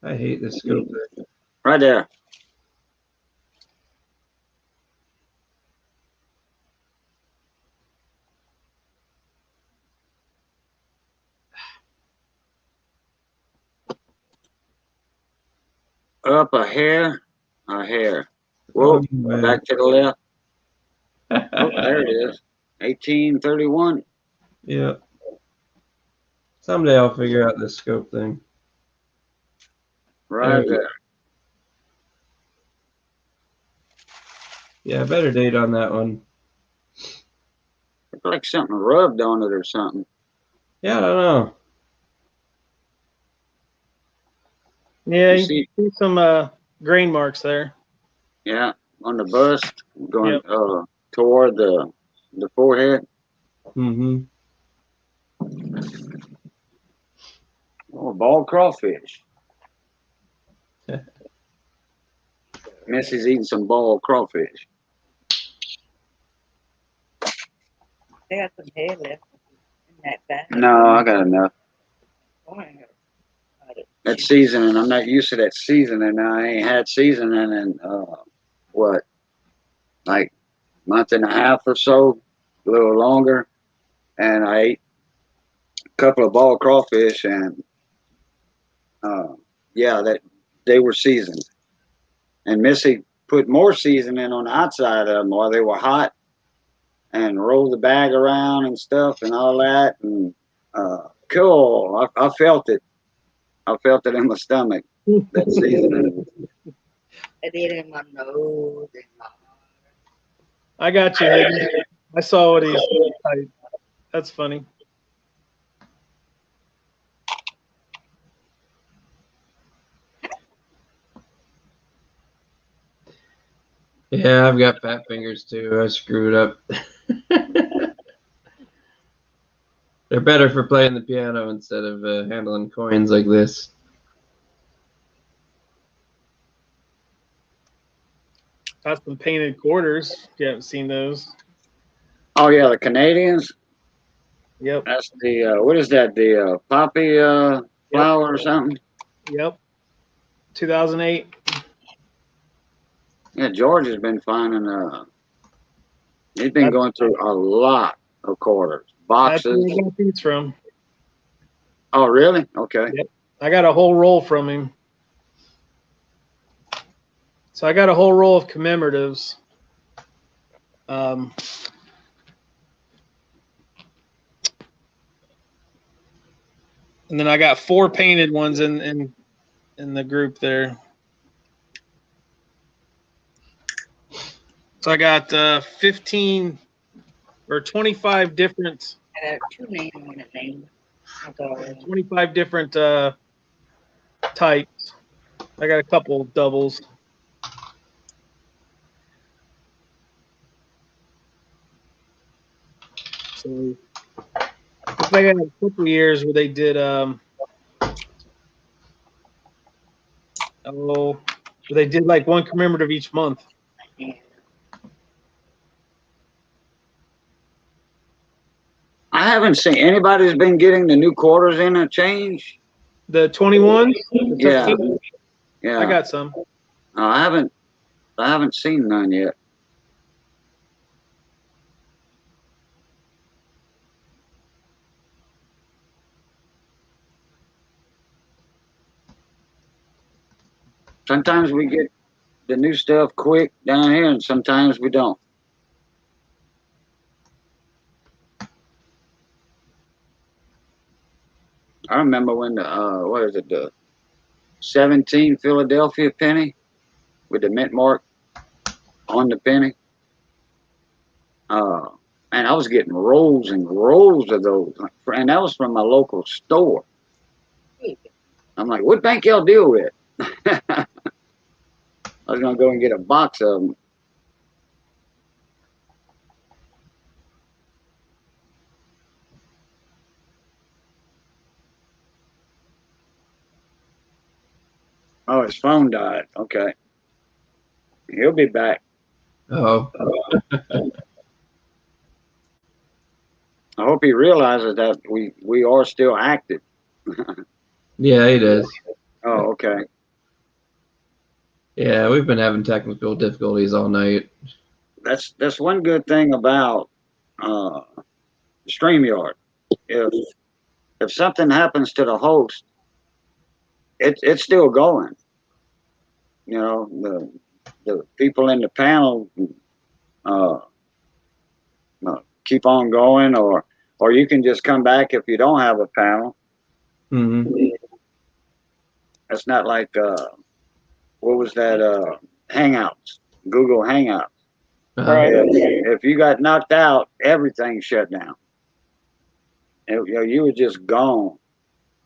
I hate this scope.
Right there. Up a hair. Whoa,
Oh,
back to the left. Oh, there it is. 1831.
Yeah. Someday I'll figure out this scope thing.
Right there.
Yeah, better date on that one.
Looks like something rubbed on it or something.
Yeah, I don't know.
Yeah,
You
you
see?
see some grain marks there.
Yeah, on the bust, going
Yep.
toward the forehead.
Mm-hmm.
Oh, bald crawfish. Missy's eating some bald crawfish.
They got some hair left in that bag.
No, I got enough.
Oh, I got it.
That seasoning, I'm not used to that seasoning. I ain't had seasoning in what, like month and a half or so, a little longer. And I ate a couple of bald crawfish, and yeah, that they were seasoned. And Missy put more seasoning on the outside of them while they were hot, and rolled the bag around and stuff and all that. And cool, I felt it. I felt it in my stomach. That seasoning.
I did it in my nose and my
I got you, Higgins. I saw what he's. That's funny.
Yeah, I've got fat fingers too. I screwed up. They're better for playing the piano instead of handling coins like this.
Got some painted quarters. If you haven't seen those.
Oh yeah, the Canadians.
Yep.
That's the what is that? The poppy flower or something?
Yep. 2008.
Yeah, George has been finding. He's been going through a lot of quarters,
That's
boxes.
where I got these from.
Oh really? Okay.
Yep. I got a whole roll from him. So I got a whole roll of commemoratives. And then I got 4 painted ones in the group there. So I got 15 or 25 different.
I got 2 names on it, name.
25 different types. I got a couple doubles. So I got a couple years where they did they did like one commemorative each month.
Yeah.
I haven't seen anybody's been getting the new quarters in a change.
The 21s?
Yeah. Yeah.
I got some.
I haven't seen none yet. Sometimes we get the new stuff quick down here, and sometimes we don't. I remember when the 17 Philadelphia penny with the mint mark on the penny. And I was getting rolls and rolls of those, and that was from my local store. I'm like, what bank y'all deal with? I was gonna go and get a box of them. Oh, his phone died. Okay, he'll be back.
Oh,
I hope he realizes that we are still active.
yeah, he does.
Oh, okay.
Yeah, we've been having technical difficulties all night.
That's one good thing about StreamYard. If something happens to the host, it's still going. You know, the people in the panel uh, keep on going, or you can just come back if you don't have a panel.
Mm-hmm.
It's not like what was that Hangouts, Google Hangouts.
Right.
If you got knocked out, everything shut down. You were just gone.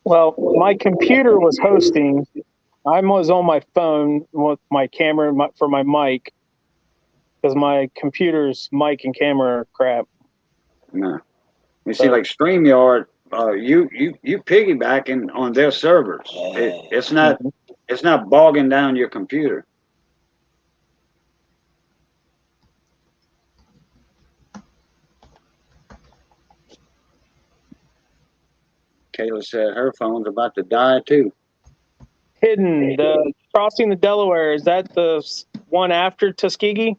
Well, my computer was hosting. I was on my phone with my camera for my mic because my computer's mic and camera are crap.
No. You see, like StreamYard, you piggybacking on their servers. It's not bogging down your computer. Kayla said her phone's about to die too.
Hidden, the crossing the Delaware, is that the one after Tuskegee?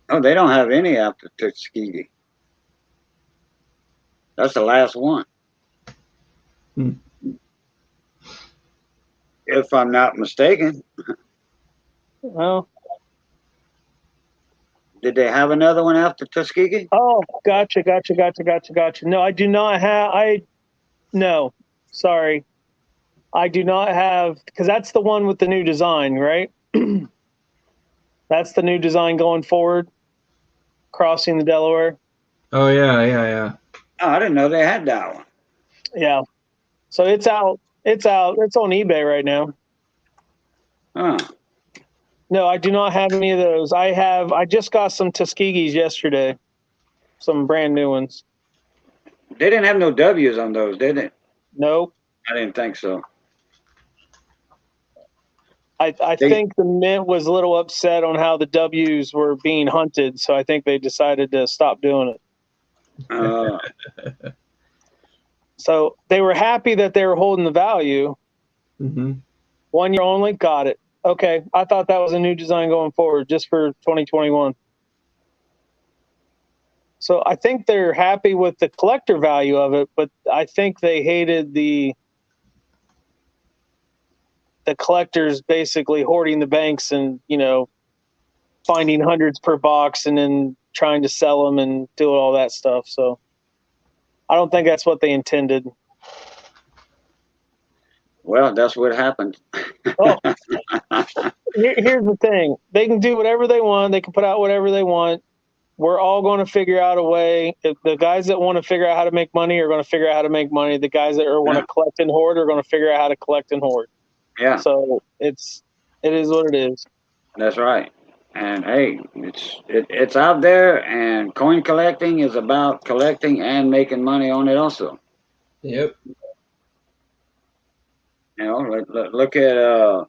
Oh, they don't have any after Tuskegee. That's the last one.
Hmm.
If I'm not mistaken.
Well,
Did they have another one after Tuskegee?
oh, gotcha. No, I do not have. No, sorry, I do not have, because that's the one with the new design, right? That's the new design going forward, crossing the Delaware.
Oh yeah.
Oh, I didn't know they had that one.
Yeah, so it's out. It's on eBay right now.
Huh.
No, I do not have any of those. I just got some Tuskegees yesterday, some brand new ones.
They didn't have no W's on those, did they?
Nope.
I didn't think so.
I think the Mint was a little upset on how the W's were being hunted, so I think they decided to stop doing it. So they were happy that they were holding the value.
Mm-hmm.
1 year only, got it. Okay, I thought that was a new design going forward just for 2021. So I think they're happy with the collector value of it, but I think they hated the collectors basically hoarding the banks and, finding hundreds per box and then trying to sell them and do all that stuff. So I don't think that's what they intended.
Well, that's what happened.
Oh, here's the thing. They can do whatever they want. They can put out whatever they want. We're all going to figure out a way. If the guys that want to figure out how to make money are going to figure out how to make money. The guys that want to collect and hoard are going to figure out how to collect and hoard.
Yeah.
So it is what it is.
That's right. And hey, it's out there, and coin collecting is about collecting and making money on it also.
Yep.
Look at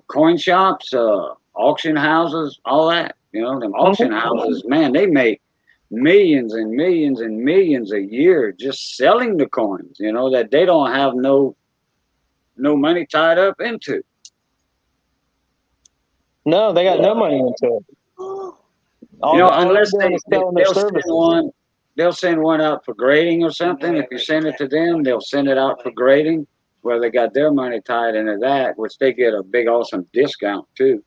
coin shops, auction houses, all that. Them auction houses, man, they make millions and millions and millions a year just selling the coins. That they don't have no money tied up into.
No, they got no money into it.
Unless
services.
They'll send one out for grading or something. If you send it to them, they'll send it out for grading, where they got their money tied into that, which they get a big awesome discount too.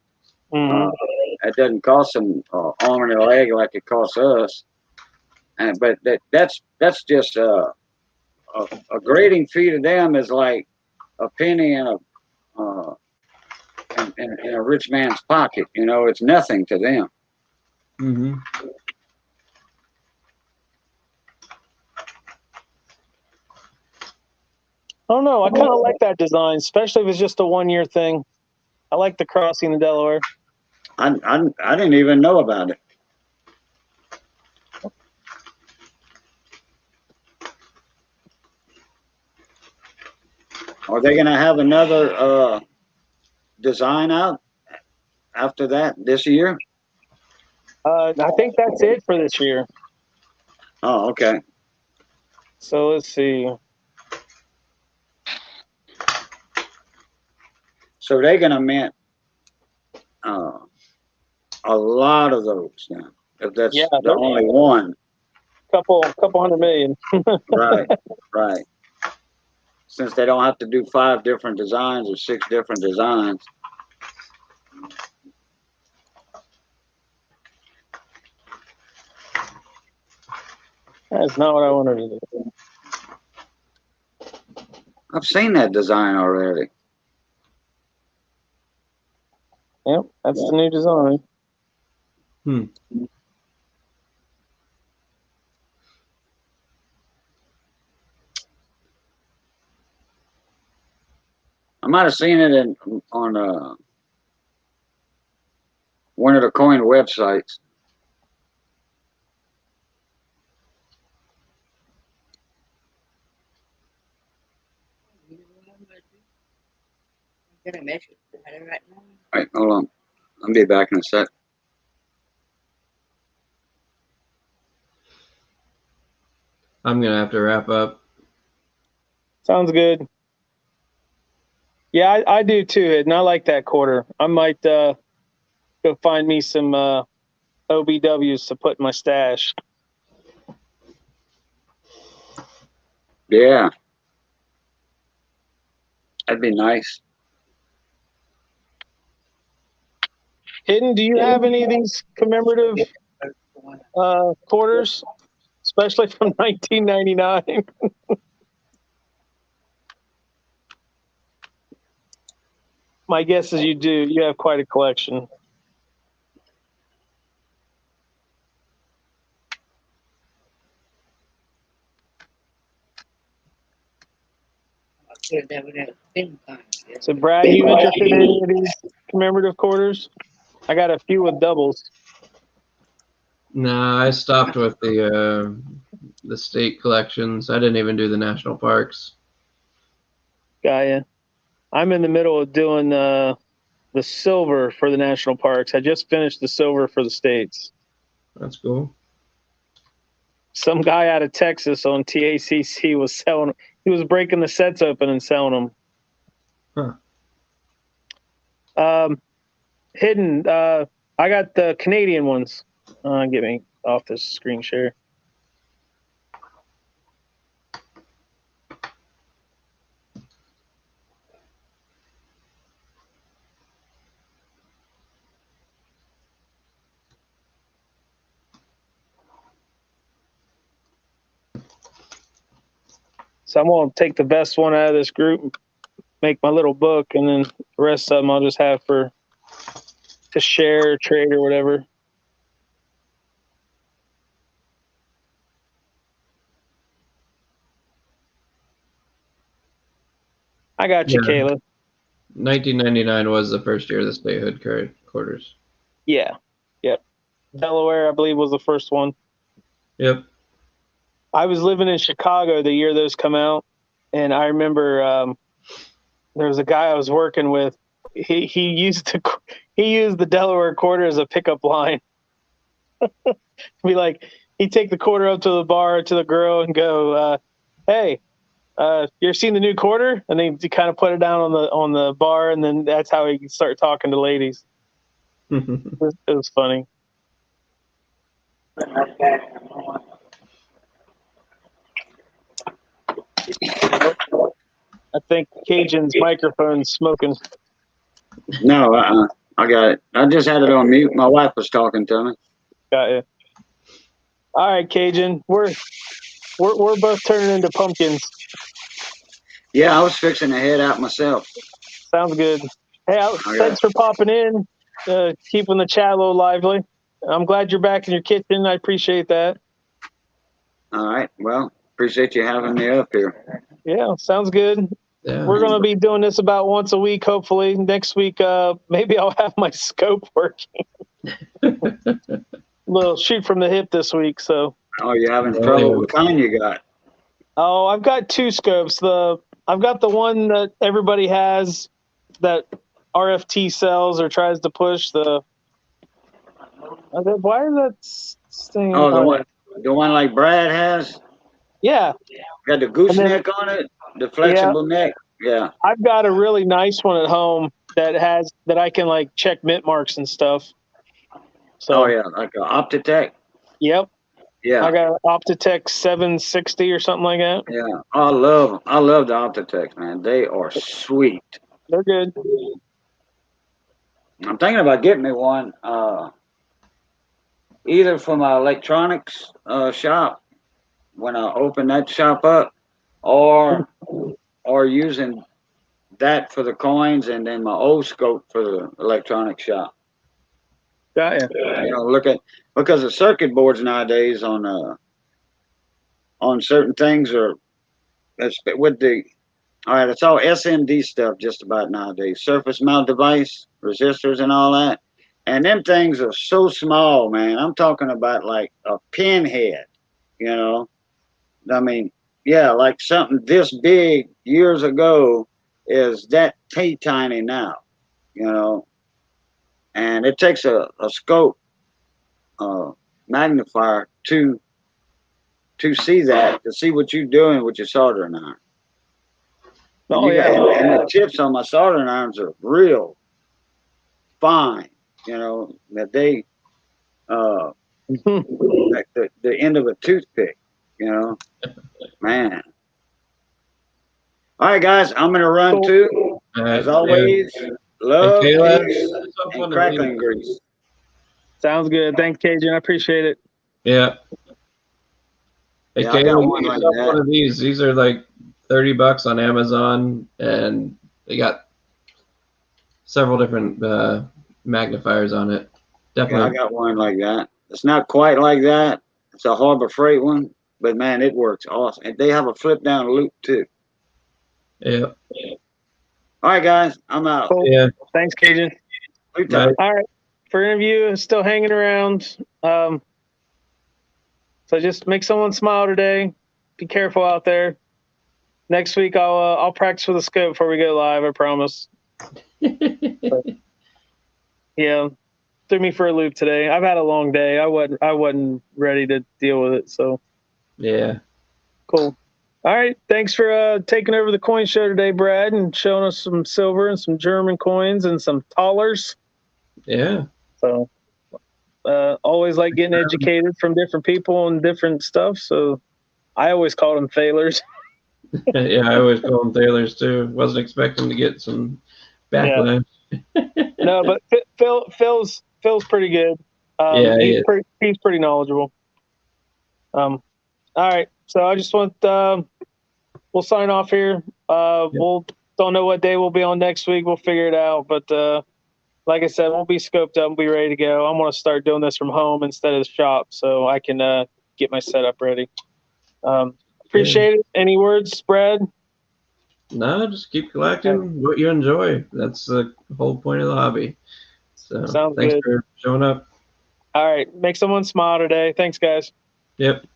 Mhm.
It doesn't cost them arm and a leg like it costs us. But that's just a grading fee to them is like a penny in a rich man's pocket. You know, it's nothing to them.
Mm-hmm.
I don't know. I kind of like that design, especially if it's just a 1-year thing. I like the crossing the Delaware.
I didn't even know about it. Are they going to have another design out after that this year?
I think that's it for this year.
Oh, okay.
So let's see.
So they're going to mint a lot of those now. If that's
Yeah,
the only one.
couple $100 million.
Right, right. Since they don't have to do 5 different designs or 6 different designs.
That's not what I wanted to do.
I've seen that design already.
Yep, that's the new design.
I might have seen it on one of the coin websites.
I'm gonna measure it right now.
All right, hold on. I'll be back in a sec.
I'm gonna have to wrap up.
Sounds good. Yeah, I do too, and I like that quarter. I might go find me some OBWs to put in my stash.
Yeah. That'd be nice.
Hidden, do you have any of these commemorative quarters, especially from 1999? My guess is you do. You have quite a collection. So, Brad, you interested in any of these commemorative quarters? I got a few with doubles.
Nah, I stopped with the state collections. I didn't even do the national parks.
Gaia. I'm in the middle of doing the silver for the national parks. I just finished the silver for the states.
That's cool.
Some guy out of Texas on TACC was selling. He was breaking the sets open and selling them.
Huh.
Hidden. I got the Canadian ones. Get me off this screen share. So I'm going to take the best one out of this group, make my little book, and then the rest of them I'll just have to share, or trade, or whatever. I got you, Kayla.
1999 was the first year of the statehood quarters.
Yeah. Yep. Delaware, I believe, was the first one.
Yep.
I was living in Chicago the year those come out, and I remember there was a guy I was working with. He used the Delaware quarter as a pickup line. Be like, he'd take the quarter up to the bar to the girl and go, "Hey, you ever seen the new quarter?" And then he kind of put it down on the bar, and then that's how he could start talking to ladies. It was funny. I think Cajun's microphone's smoking.
No, I got it. I just had it on mute. My wife was talking to me.
Got you. All right, Cajun. We're both turning into pumpkins.
Yeah, I was fixing to head out myself.
Sounds good. Hey, thanks for popping in, keeping the chat a little lively. I'm glad you're back in your kitchen. I appreciate that.
All right. Well, appreciate you having me up here.
Yeah, sounds good.
Yeah.
We're going to be doing this about once a week, hopefully. Next week, maybe I'll have my scope working. Little shoot from the hip this week. So.
Oh, you're having trouble? What kind you got?
Oh, I've got two scopes. I've got the one that everybody has that RFT sells or tries to push. Why is that thing?
Oh, the one like Brad has?
Yeah.
Got the gooseneck on it, the flexible neck. Yeah.
I've got a really nice one at home that I can like check mint marks and stuff. So.
Oh yeah, like an Optitech.
Yep.
Yeah.
I got an Optitech 760 or something like that.
Yeah. I love the Optitechs, man. They are sweet.
They're good.
I'm thinking about getting me one, either from my electronics shop when I open that shop up, or using that for the coins and then my old scope for the electronic shop.
Got you.
You know, because the circuit boards nowadays on certain things are with the all right. It's all SMD stuff just about nowadays. Surface mount device, resistors, and all that. And them things are so small, man. I'm talking about like a pinhead. You know, I mean, yeah, like something this big years ago is that tiny now. You know, and it takes a scope magnifier to see that, to see what you're doing with your soldering iron.
Oh,
and the tips on my soldering irons are real fine, you know, that they like the end of a toothpick, you know. Man. All right, guys, I'm gonna run too. As always, love, peace, and crackling grease.
Sounds good. Thanks, Cajun. I appreciate it.
Yeah. Hey,
I got one like that.
One of these. These are like $30 on Amazon, and they got several different magnifiers on it. Definitely.
Yeah, I got one like that. It's not quite like that. It's a Harbor Freight one, but man, it works awesome. And they have a flip down loop too.
Yeah.
All right, guys, I'm out.
Cool.
Yeah.
Thanks, Cajun.
Right.
All right. For interview, still hanging around. So just make someone smile today. Be careful out there. Next week, I'll practice with a scope before we go live. I promise. Yeah, threw me for a loop today. I've had a long day. I wasn't ready to deal with it. So
yeah.
Cool. All right. Thanks for taking over the coin show today, Brad, and showing us some silver and some German coins and some thalers.
Yeah.
So always like getting educated from different people and different stuff. So I always called them thalers.
Yeah, I always call them thalers too. Wasn't expecting to get some backlash.
Yeah. No, but Phil's pretty good.
Yeah,
he's pretty knowledgeable. All right. So I just want we'll sign off here. We'll don't know what day we'll be on next week. We'll figure it out. But like I said, we'll be scoped up and be ready to go. I'm going to start doing this from home instead of the shop so I can get my setup ready. Appreciate it. Any words, Brad?
No, just keep collecting what you enjoy. That's the whole point of the hobby. So
Sounds
thanks
good.
for showing up.
All right. Make someone smile today. Thanks, guys.
Yep.